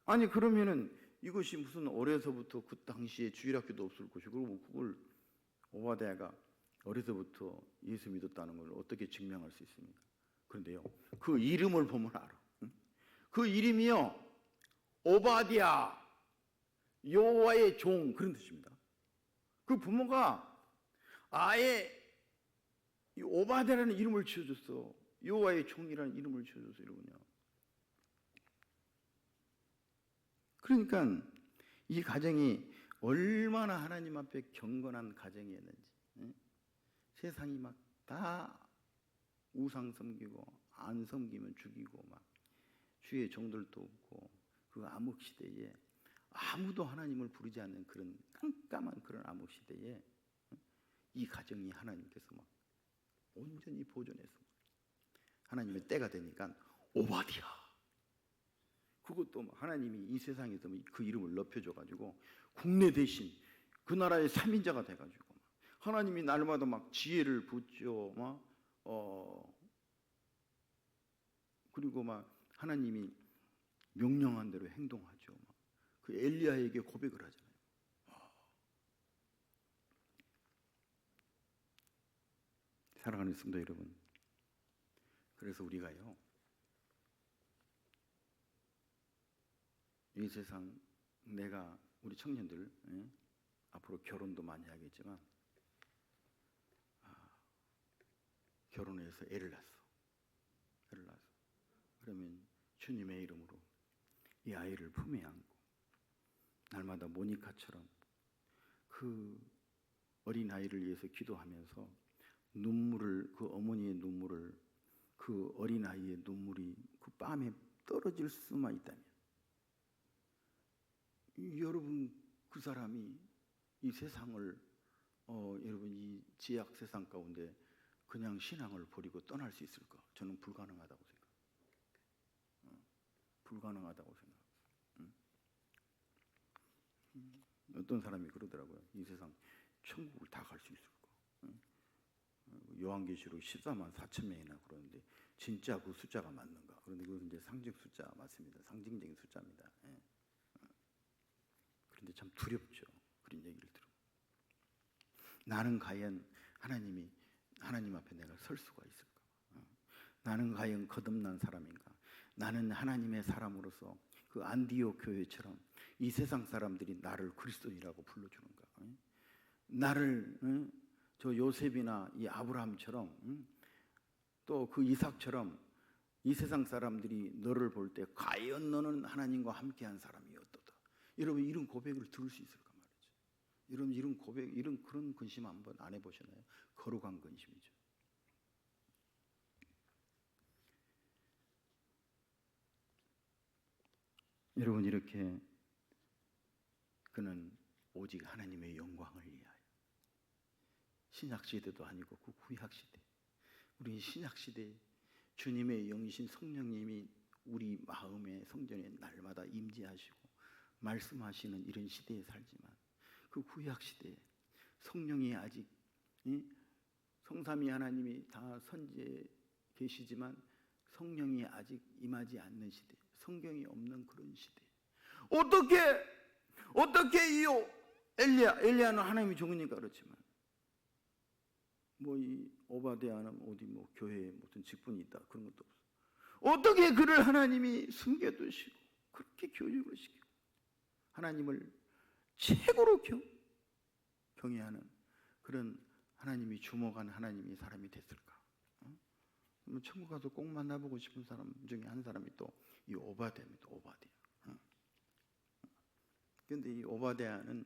아니, 그러면은 이것이 무슨 어려서부터 그 당시에 주일학교도 없을 것이고, 그리고 그걸 오바댜가 어려서부터 예수 믿었다는 걸 어떻게 증명할 수 있습니까? 그런데요, 그 이름을 보면 알아. 그 이름이요, 오바댜, 여호와의 종 그런 뜻입니다. 그 부모가 아예 이 오바댜라는 이름을 지어줬어. 여호와의 종이라는 이름을 지어줬어. 이러군요. 그러니까 이 가정이 얼마나 하나님 앞에 경건한 가정이었는지. 세상이 막 다 우상 섬기고 안 섬기면 죽이고 막 주의 종들도 없고 그 암흑 시대에 아무도 하나님을 부르지 않는 그런 깜깜한 그런 암흑 시대에 이 가정이 하나님께서 막 온전히 보존해서 하나님의 때가 되니까 오바댜, 그것도 하나님이 이 세상에서 그 이름을 높여줘가지고 국내 대신 그 나라의 3인자가 돼가지고 하나님이 날마다 막 지혜를 붓죠. 그리고 막 하나님이 명령한 대로 행동하죠. 그 엘리야에게 고백을 하잖아요. 사랑하는 성도 여러분, 그래서 우리가요, 이 세상 내가 우리 청년들 앞으로 결혼도 많이 하겠지만 결혼해서 애를 낳았어. 그러면 주님의 이름으로 이 아이를 품에 안고 날마다 모니카처럼 그 어린 아이를 위해서 기도하면서 눈물을, 그 어머니의 눈물을, 그 어린 아이의 눈물이 그 뺨에 떨어질 수만 있다면 여러분 그 사람이 이 세상을 여러분 이 지약 세상 가운데 그냥 신앙을 버리고 떠날 수 있을까? 저는 불가능하다고 생각해요. 불가능하다고 생각해요. 어떤 사람이 그러더라고요. 이 세상 천국을 다 갈 수 있을까? 요한계시록 14만 4천 명이나 그러는데 진짜 그 숫자가 맞는가? 그런데 그것은 이제 상징 숫자 맞습니다. 상징적인 숫자입니다. 그런데 참 두렵죠. 그런 얘기를 들으면. 나는 과연 하나님 앞에 내가 설 수가 있을까? 나는 과연 거듭난 사람인가? 나는 하나님의 사람으로서 그 안디옥 교회처럼 이 세상 사람들이 나를 그리스도인이라고 불러주는가? 나를 저 요셉이나 이 아브라함처럼 또 그 이삭처럼 이 세상 사람들이 너를 볼 때 과연 너는 하나님과 함께한 사람이 어떠다? 여러분 이런 고백을 들을 수 있을까 말이죠. 여러분 이런 고백, 이런 그런 근심 한번 안 해보셨나요? 거룩한 근심이죠. 여러분 이렇게 그는 오직 하나님의 영광을 위하여 신약 시대도 아니고 그 구약 시대, 우리 신약 시대 주님의 영이신 성령님이 우리 마음의 성전에 날마다 임재하시고 말씀하시는 이런 시대에 살지만 그 구약 시대에 성령이 아직 성삼위 하나님이 다 선지에 계시지만 성령이 아직 임하지 않는 시대, 성경이 없는 그런 시대. 어떻게 이 엘리야는 하나님이 좋으니까 그렇지만 뭐 이 오바댜는 어디 뭐 교회에 무슨 직분이 있다 그런 것도 없어. 어떻게 그를 하나님이 숨겨두시고 그렇게 교육을 시키고 하나님을 최고로 경외하는 그런 하나님이 주목한 하나님이 사람이 됐을까? 천국 가서 꼭 만나보고 싶은 사람 중에 한 사람이 또 이 오바댜입니다. 오바댜. 그런데 이 오바댜는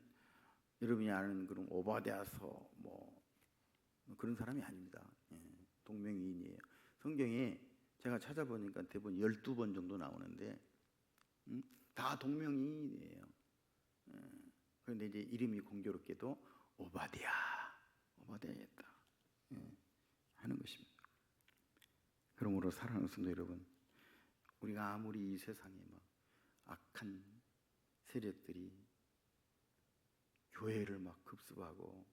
여러분이 아는 그런 오바댜서 뭐 그런 사람이 아닙니다. 동명이인이에요. 성경에 제가 찾아보니까 대부분 12번 정도 나오는데 다 동명이인이에요. 그런데 이제 이름이 공교롭게도 오바댜였다 하는 것입니다. 그러므로 사랑하는 성도 여러분, 우리가 아무리 이 세상에 막 악한 세력들이 교회를 막 급습하고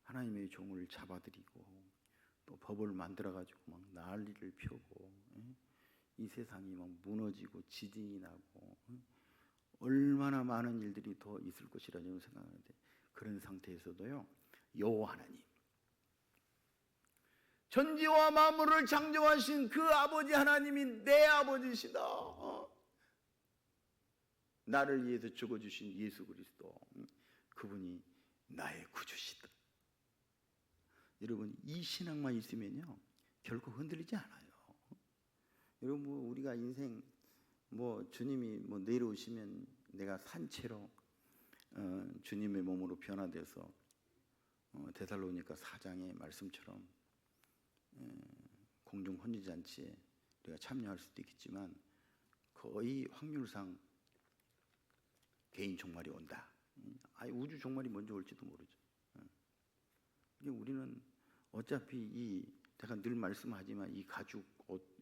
하나님의 종을 잡아들이고 또 법을 만들어가지고 막 난리를 펴고 이 세상이 막 무너지고 지진이 나고 얼마나 많은 일들이 더 있을 것이라 저는 생각하는데 그런 상태에서도요 여호와 하나님 천지와 만물을 창조하신 그 아버지 하나님이 내 아버지시다. 나를 위해서 죽어주신 예수 그리스도, 그분이 나의 구주시다. 여러분, 이 신앙만 있으면요 결코 흔들리지 않아요. 여러분, 우리가 인생 주님이 내려오시면 내가 산채로 주님의 몸으로 변화돼서 데살로니가 4장의 말씀처럼 공중 혼인잔치에 우리가 참여할 수도 있겠지만 거의 확률상 개인 종말이 온다. 아예 우주 종말이 먼저 올지도 모르죠. 우리는 어차피 제가 늘 말씀하지만 이 가죽 옷,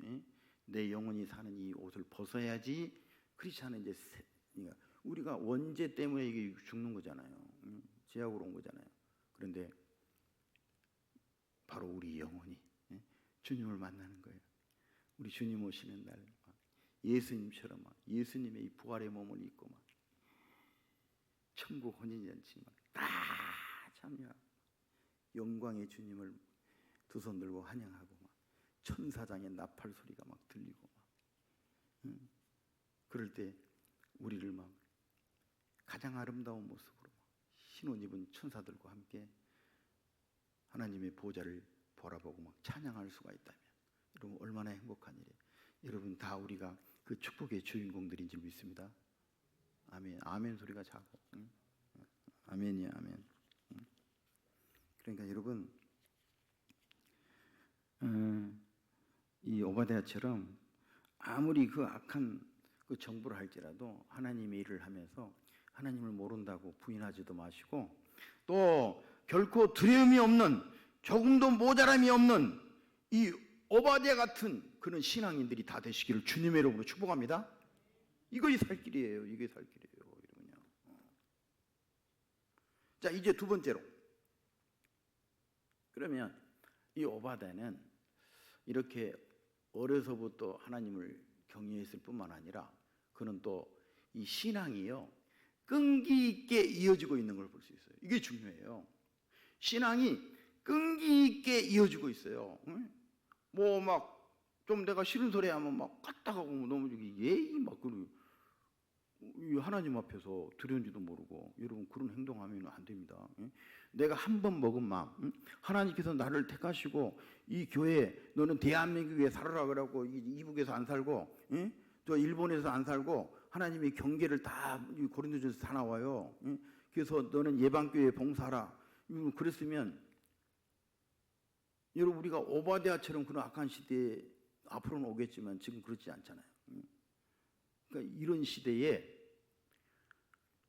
내 영혼이 사는 이 옷을 벗어야지 크리스찬은 이제 그러니까 우리가 원죄 때문에 이게 죽는 거잖아요. 죄악으로 온 거잖아요. 그런데 바로 우리 영혼이 주님을 만나는 거예요. 우리 주님 오시는 날 예수님처럼 예수님의 이 부활의 몸을 입고 천국 혼인잔치 다 참여하고 영광의 주님을 두 손 들고 환영하고 천사장의 나팔 소리가 들리고 그럴 때 우리를 가장 아름다운 모습으로 흰옷 입은 천사들과 함께 하나님의 보좌를 바라보고 찬양할 수가 있다면 여러분 얼마나 행복한 일이에요. 여러분 다 우리가 그 축복의 주인공들인 줄 믿습니다. 아멘. 아멘 소리가 작고 아멘이야 아멘. 그러니까 여러분 이 오바댜처럼 아무리 그 악한 그 정부를 할지라도 하나님의 일을 하면서 하나님을 모른다고 부인하지도 마시고 또 결코 두려움이 없는 조금도 모자람이 없는 이 오바댜 같은 그런 신앙인들이 다 되시기를 주님의 이름으로 축복합니다. 이것이 살 길이에요. 이게 살 길이에요. 여러분요. 자, 이제 두 번째로. 그러면 이 오바댜는 이렇게 어려서부터 하나님을 경외했을 뿐만 아니라 그는 또 이 신앙이요 끈기 있게 이어지고 있는 걸 볼 수 있어요. 이게 중요해요. 신앙이 끈기 있게 이어지고 있어요. 좀 내가 싫은 소리 하면 까딱하고 너무 예의 하나님 앞에서 두려운지도 모르고 여러분 그런 행동하면 안 됩니다. 내가 한 번 먹은 마음, 하나님께서 나를 택하시고 이 교회 너는 대한민국에 살아라 그러고 이북에서 안 살고 저 일본에서 안 살고 하나님의 경계를 다 고린도전에서 다 나와요. 그래서 너는 예방교회에 봉사하라. 그랬으면 여러분 우리가 오바댜처럼 그런 악한 시대에 앞으로는 오겠지만 지금 그렇지 않잖아요. 그러니까 이런 시대에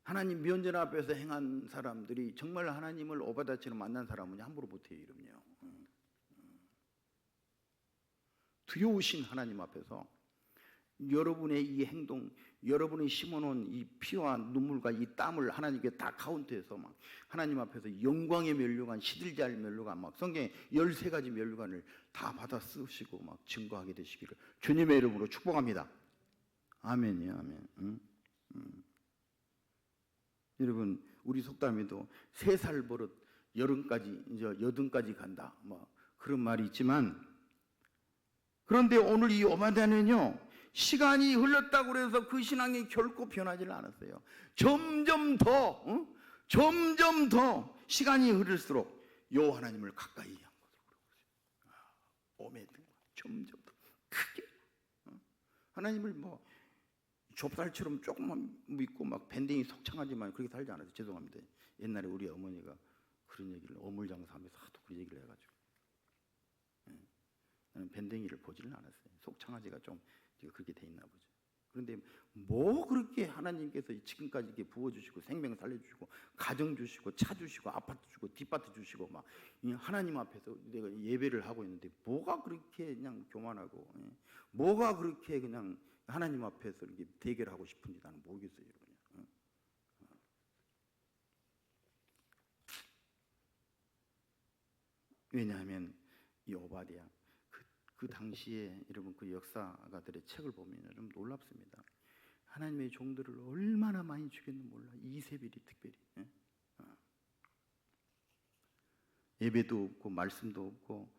하나님 면전 앞에서 행한 사람들이 정말 하나님을 오바댜처럼 만난 사람은 함부로 못해요. 이름요. 두려우신 하나님 앞에서 여러분의 이 행동, 여러분이 심어놓은 이 피와 눈물과 이 땀을 하나님께 다 카운트해서 하나님 앞에서 영광의 면류관, 시들지 않을 면류관, 성경에 13가지 면류관을 다 받아 쓰시고 증거하게 되시기를 주님의 이름으로 축복합니다. 아멘이요, 아멘. 여러분 우리 속담에도 3살 버릇 여든까지 간다. 그런 말이 있지만 그런데 오늘 이 오바댜는요 시간이 흘렀다고 해서 그 신앙이 결코 변하지는 않았어요. 점점 더 시간이 흐를수록 여호와 하나님을 가까이 한 것으로 그러고 있어요. 오메든 점점 더 크게 하나님을 좁쌀처럼 조금만 믿고 밴댕이 속창하지만 그렇게 살지 않아요. 죄송합니다. 옛날에 우리 어머니가 그런 얘기를 어물장사하면서 하도 그런 얘기를 해가지고 나는 밴댕이를 보지는 않았어요. 속창아지가 좀 그렇게 돼 있나 보죠. 그런데 그렇게 하나님께서 지금까지 이렇게 부어주시고 생명 살려주시고 가정 주시고 차 주시고 아파트 주고 뒷밭 주시고 하나님 앞에서 내가 예배를 하고 있는데 뭐가 그렇게 그냥 교만하고 뭐가 그렇게 그냥 하나님 앞에서 이렇게 대결하고 싶은지 나는 모르겠어요, 여러분. 왜냐하면 이 오바댜 그 당시에 여러분 그 역사가들의 책을 보면 좀 놀랍습니다. 하나님의 종들을 얼마나 많이 죽였는지 몰라. 이세벨이 특별히 예배도 없고 말씀도 없고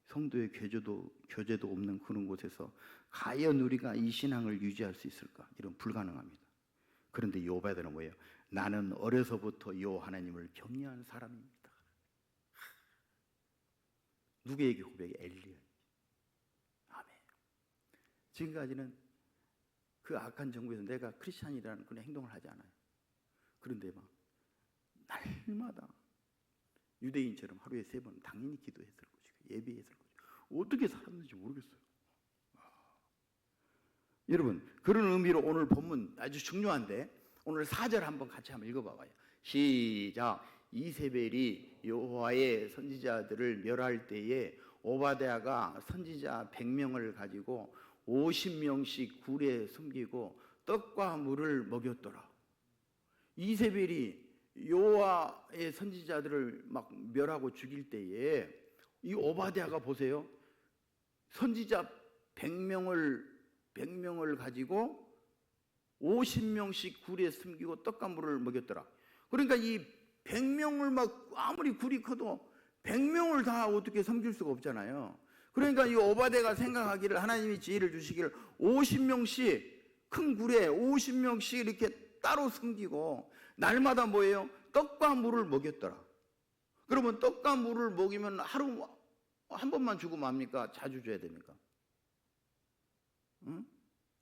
성도의 교제도 없는 그런 곳에서 과연 우리가 이 신앙을 유지할 수 있을까? 이런 불가능합니다. 그런데 이 오바댜는 뭐예요? 나는 어려서부터 요 하나님을 경외한 사람입니다. 누구에게 고백이? 엘리야. 아멘. 지금까지는 그 악한 정부에서 내가 크리스찬이라는 그런 행동을 하지 않아요. 그런데 막 날마다 유대인처럼 하루에 3번 당연히 기도했을 것이고 예배했을 것이고 어떻게 살았는지 모르겠어요. 여러분, 그런 의미로 오늘 본문 아주 중요한데 오늘 4절 한번 같이 한번 읽어봐봐요. 시작. 이세벨이 여호와의 선지자들을 멸할 때에 오바댜가 선지자 100명을 가지고 50명씩 굴에 숨기고 떡과 물을 먹였더라. 이세벨이 여호와의 선지자들을 막 멸하고 죽일 때에 이 오바댜가 보세요. 선지자 100명을 가지고 50명씩 굴에 숨기고 떡과 물을 먹였더라. 그러니까 이 100명을 막 아무리 굴이 커도 100명을 다 어떻게 섬길 수가 없잖아요. 그러니까 이 오바댜가 생각하기를 하나님이 지혜를 주시기를 50명씩 큰 굴에 50명씩 이렇게 따로 숨기고 날마다 뭐예요? 떡과 물을 먹였더라. 그러면 떡과 물을 먹이면 하루 한 번만 주고 맙니까? 자주 줘야 됩니까? 응?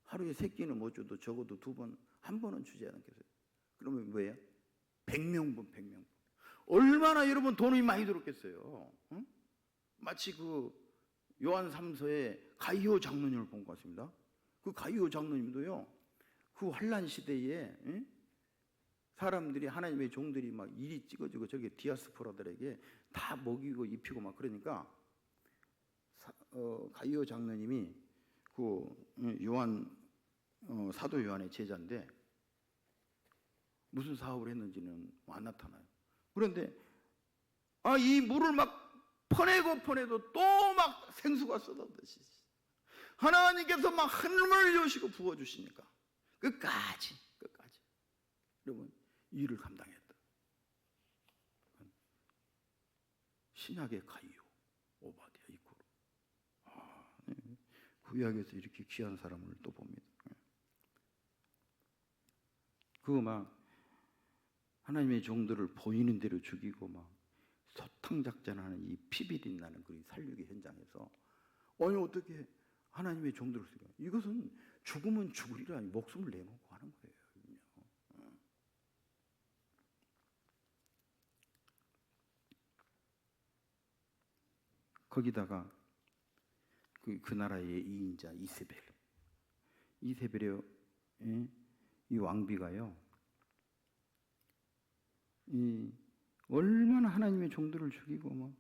하루에 3끼는 못 줘도 적어도 2번, 한 번은 주지 않겠어요? 그러면 뭐예요? 100명분. 얼마나 여러분 돈이 많이 들었겠어요? 응? 마치 그 요한 3서에 가이오 장로님을 본 것 같습니다. 그 가이오 장로님도요, 그 환란 시대에 응? 사람들이 하나님의 종들이 막 이리 찍어지고 저기 디아스포라들에게 다 먹이고 입히고 막 그러니까 가이오 장로님이 그 요한 사도 요한의 제자인데 무슨 사업을 했는지는 안 나타나요. 그런데 이 물을 막 퍼내도 또 막 생수가 쏟아듯이 하나님께서 막 하늘을 여시고 부어주시니까 끝까지 여러분 일을 감당했다. 신약의 가이오 오바댜 이코로. 네. 구약에서 이렇게 귀한 사람을 또 봅니다. 그거 막 하나님의 종들을 보이는 대로 죽이고 막 소탕작전하는 이 피비린 나는 그 살육의 현장에서 아니 어떻게 하나님의 종들을 쓰냐? 이것은 죽으면 죽으리라 목숨을 내놓고 하는 거예요. 거기다가 그 나라의 이인자 이세벨이요, 이 왕비가요, 얼마나 하나님의 종들을 죽이고 막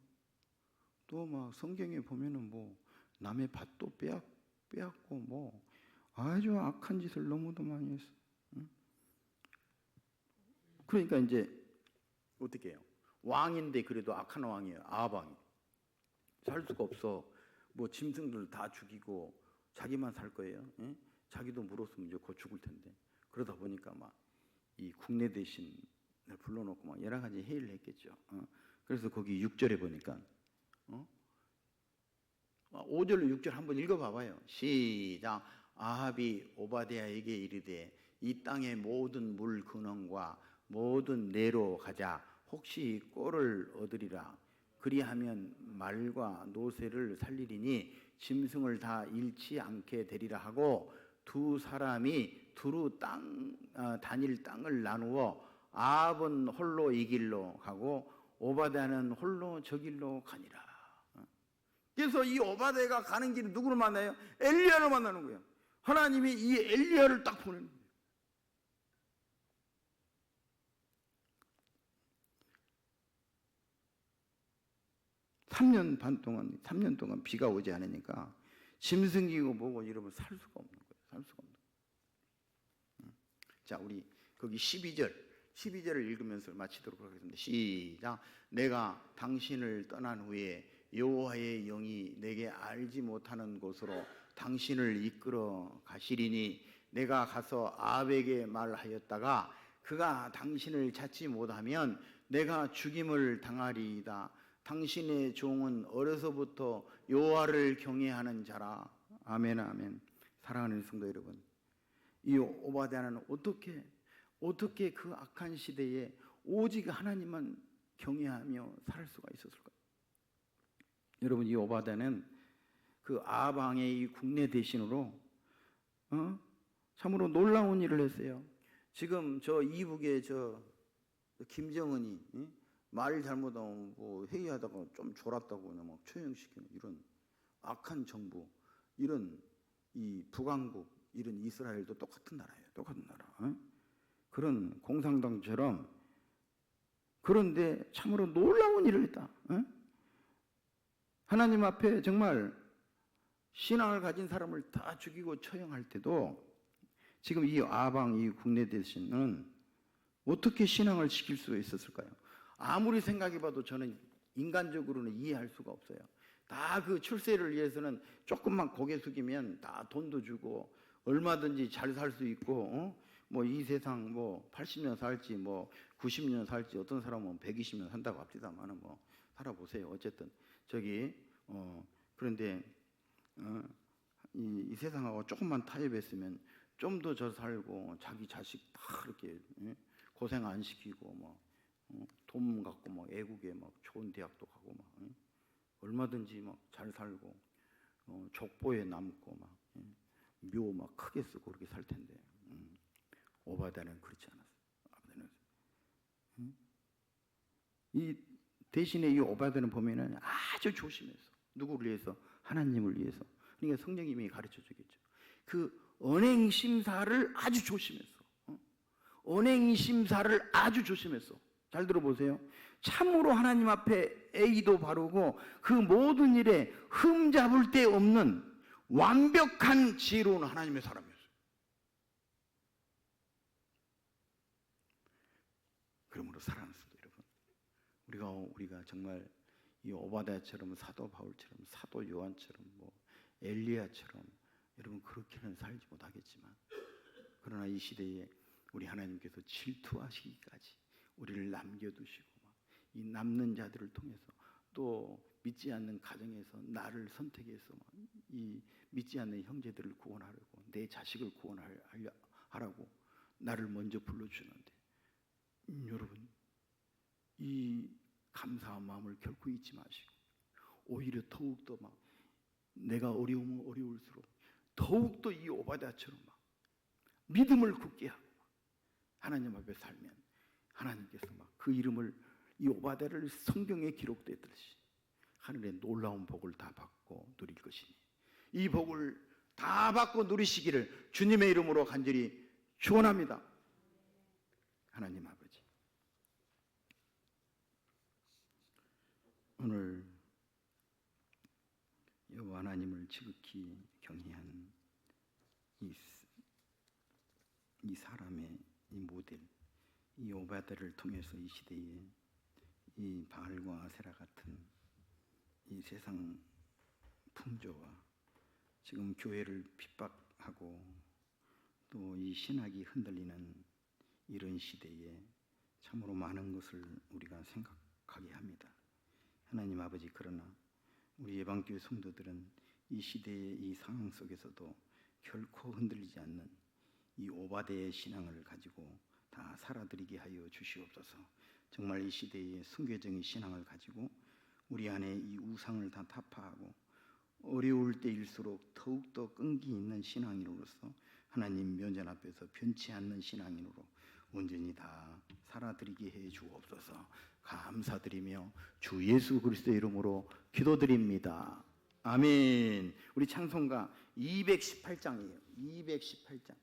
또 막 성경에 보면은 뭐 남의 밭도 빼앗고 뭐 아주 악한 짓을 너무도 많이 했어. 그러니까 이제 어떻게 해요? 왕인데 그래도 악한 왕이에요. 아합 왕이. 살 수가 없어. 뭐 짐승들 다 죽이고 자기만 살 거예요. 예? 자기도 물었으면 이제 곧 죽을 텐데. 그러다 보니까 막 이 국내 대신을 불러놓고 막 여러 가지 회의를 했겠죠. 그래서 거기 6절에 보니까 5절로 6절 한번 읽어봐봐요. 시작. 아합이 오바댜에게 이르되 이 땅의 모든 물 근원과 모든 내로 가자. 혹시 꼴을 얻으리라. 그리하면 말과 노새를 살리리니 짐승을 다 잃지 않게 되리라 하고 두 사람이 두루 다닐 땅을 나누어 아합은 홀로 이 길로 가고 오바댜는 홀로 저 길로 가니라. 그래서 이 오바댜가 가는 길에 누구를 만나요? 엘리야를 만나는 거예요. 하나님이 이 엘리야를 딱 보내는 거예요. 3년 동안 비가 오지 않으니까 짐승이고 뭐고 이러면 살 수가 없는 거예요. 살 수가 없는 거예요. 자, 우리 거기 12절을 읽으면서 마치도록 하겠습니다. 시작. 내가 당신을 떠난 후에 여호와의 영이 내게 알지 못하는 곳으로 당신을 이끌어 가시리니 내가 가서 아합에게 말하였다가 그가 당신을 찾지 못하면 내가 죽임을 당하리이다. 당신의 종은 어려서부터 여호와를 경외하는 자라. 아멘 아멘. 사랑하는 성도 여러분, 이 오바댜는 어떻게 어떻게 그 악한 시대에 오직 하나님만 경외하며 살 수가 있었을까요? 여러분, 이 오바댜는 그 아방의 이 국내 대신으로 참으로 놀라운 일을 했어요. 지금 저 이북에 저 김정은이 말 잘못하면 뭐 회의하다가 좀 졸았다고 그냥 막 처형시키는 이런 악한 정부, 이런 이 북왕국, 이런 이스라엘도 똑같은 나라예요. 똑같은 나라. 그런 공산당처럼. 그런데 참으로 놀라운 일을 했다. 하나님 앞에 정말 신앙을 가진 사람을 다 죽이고 처형할 때도 지금 이 아방, 이 국내 대신은 어떻게 신앙을 지킬 수 있었을까요? 아무리 생각해봐도 저는 인간적으로는 이해할 수가 없어요. 다 그 출세를 위해서는 조금만 고개 숙이면 다 돈도 주고 얼마든지 잘 살 수 있고, 뭐 이 세상 뭐 80년 살지 뭐 90년 살지, 어떤 사람은 120년 산다고 합시다만 뭐 살아보세요. 어쨌든 저기 그런데 이 세상하고 조금만 타협했으면 좀 더 저 살고 자기 자식 다 이렇게 고생 안 시키고 뭐 돈 갖고 막 애국에 막 좋은 대학도 가고 막 얼마든지 막 잘 살고 족보에 남고 막 묘 막 크게 쓰고 그렇게 살 텐데 오바댜는 그렇지 않았어요. 이 대신에 이 오바댜는 보면은 아주 조심해서 누구를 위해서? 하나님을 위해서. 그러니까 성령님이 가르쳐 주겠죠. 그 언행 심사를 아주 조심했어. 언행 심사를 아주 조심했어. 잘 들어보세요. 참으로 하나님 앞에 애의도 바르고 그 모든 일에 흠잡을 데 없는 완벽한 지혜로운 하나님의 사람이었어요. 그러므로 사랑하는 여러분, 우리가 정말 이 오바댜처럼, 사도 바울처럼, 사도 요한처럼, 뭐 엘리야처럼 여러분 그렇게는 살지 못하겠지만, 그러나 이 시대에 우리 하나님께서 질투하시기까지 우리를 남겨두시고 이 남는 자들을 통해서 또 믿지 않는 가정에서 나를 선택해서 이 믿지 않는 형제들을 구원하려고, 내 자식을 구원하라고 나를 먼저 불러주는데, 여러분 이 감사한 마음을 결코 잊지 마시고 오히려 더욱더 막 내가 어려우면 어려울수록 더욱더 이 오바댜처럼 막 믿음을 굳게 하고 하나님 앞에 살면 하나님께서 막 그 이름을, 이 오바댜를 성경에 기록되듯이 하늘의 놀라운 복을 다 받고 누릴 것이니 이 복을 다 받고 누리시기를 주님의 이름으로 간절히 축원합니다. 하나님 아버지, 오늘 여호와 하나님을 지극히 경외한 이 사람의 이 모델, 이 오바댜를 통해서 이 시대에 이 바알과 아세라 같은 이 세상 풍조와 지금 교회를 핍박하고 또 이 신학이 흔들리는 이런 시대에 참으로 많은 것을 우리가 생각하게 합니다. 하나님 아버지, 그러나 우리 예방교회 성도들은 이 시대의 이 상황 속에서도 결코 흔들리지 않는 이 오바댜의 신앙을 가지고 다 살아드리게 하여 주시옵소서. 정말 이 시대의 순교적인 신앙을 가지고 우리 안에 이 우상을 다 타파하고 어려울 때일수록 더욱더 끈기 있는 신앙인으로서 하나님 면전 앞에서 변치 않는 신앙인으로 온전히 다 살아드리게 해 주옵소서. 감사드리며 주 예수 그리스도의 이름으로 기도드립니다. 아멘. 우리 찬송가 218장이에요. 218장.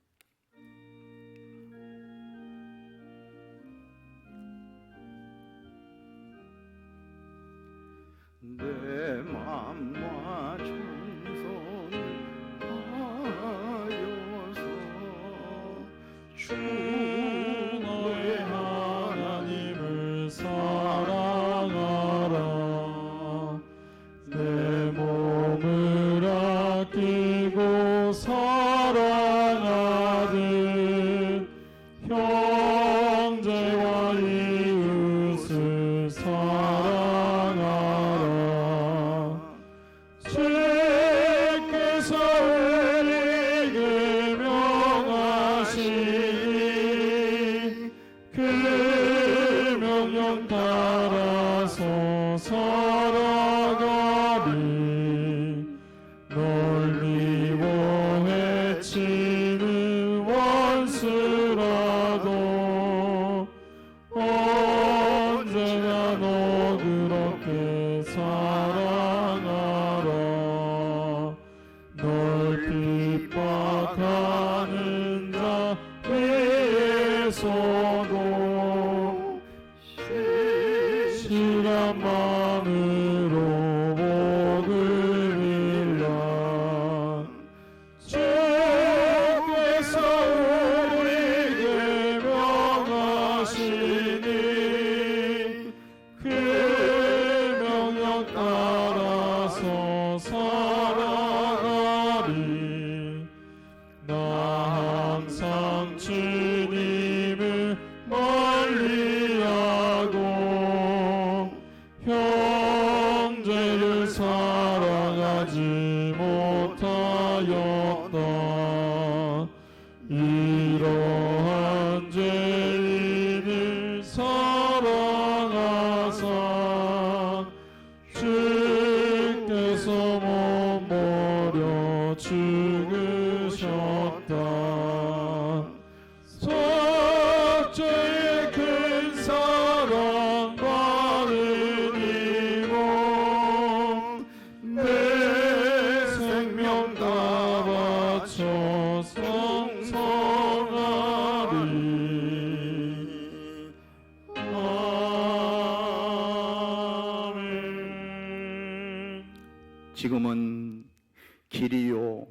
내 맘과 정성을 다하여서 주 너의 하나님을 사랑하라. 내 몸을 아끼고 사랑하듯 형제와 이웃을 사랑하라. 주께서 우리에게 명하시니 따라서 살아가리. 널 미워해치는 원수라도 언제나 너 그렇게 사랑하라. 널 핍박하는 자 위에서도 실한 마음으로 복을 빌라. 주께서 우리에게 명하시니 그 명령 따라서 살아가리. 나 항상 주님을 멀리하고 형제를 사랑하지 못하였다. 이러한 죄인을 사랑하사 주께서 못 버려 죽으셨다. 속죄의 큰 사랑 받으니 내 생명 다 바쳐 성성하리. 아멘. 지금은 길이요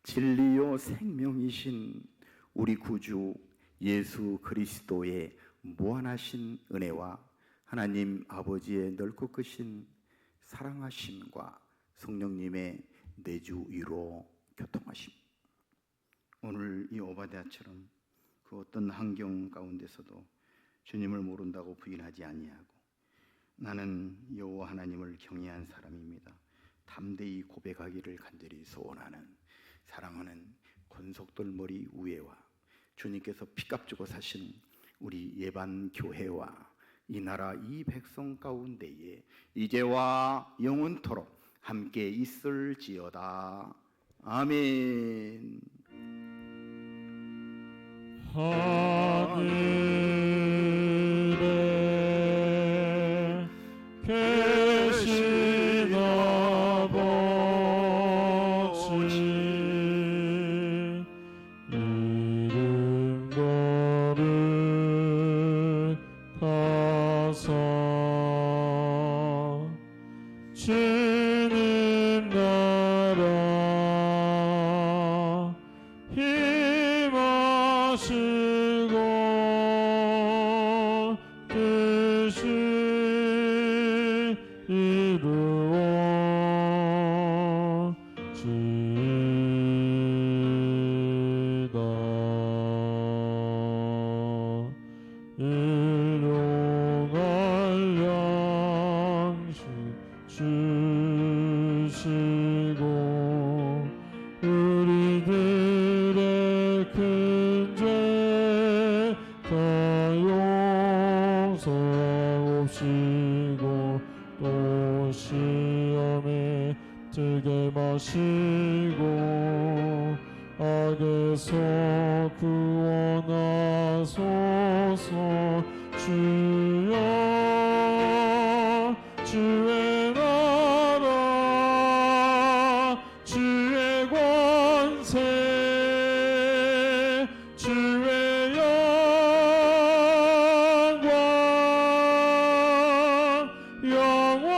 진리요 생명이신 우리 구주 예수 그리스도의 무한하신 은혜와 하나님 아버지의 넓고 크신 사랑하심과 성령님의 내주 위로 교통하심, 오늘 이 오바댜처럼 그 어떤 환경 가운데서도 주님을 모른다고 부인하지 아니하고 나는 여호와 하나님을 경외한 사람입니다, 담대히 고백하기를 간절히 소원하는 사랑하는 권속돌머리 우회와 주님께서 피값 주고 사신 우리 예반 교회와 이 나라 이 백성 가운데에 이제와 영원토록 함께 있을지어다. 아멘. 하늘에 계신 아버지 이름 거룩하사 주님 나라 힘하시고 뜻이 이루어지이다. 일용할 양식 주시고 우리들의 큰 죄 다 용서옵시고 또 시험에 들게 마시고 악에서 구원하소서. 주여 주의 나라 주의 권세 주의 영광 영원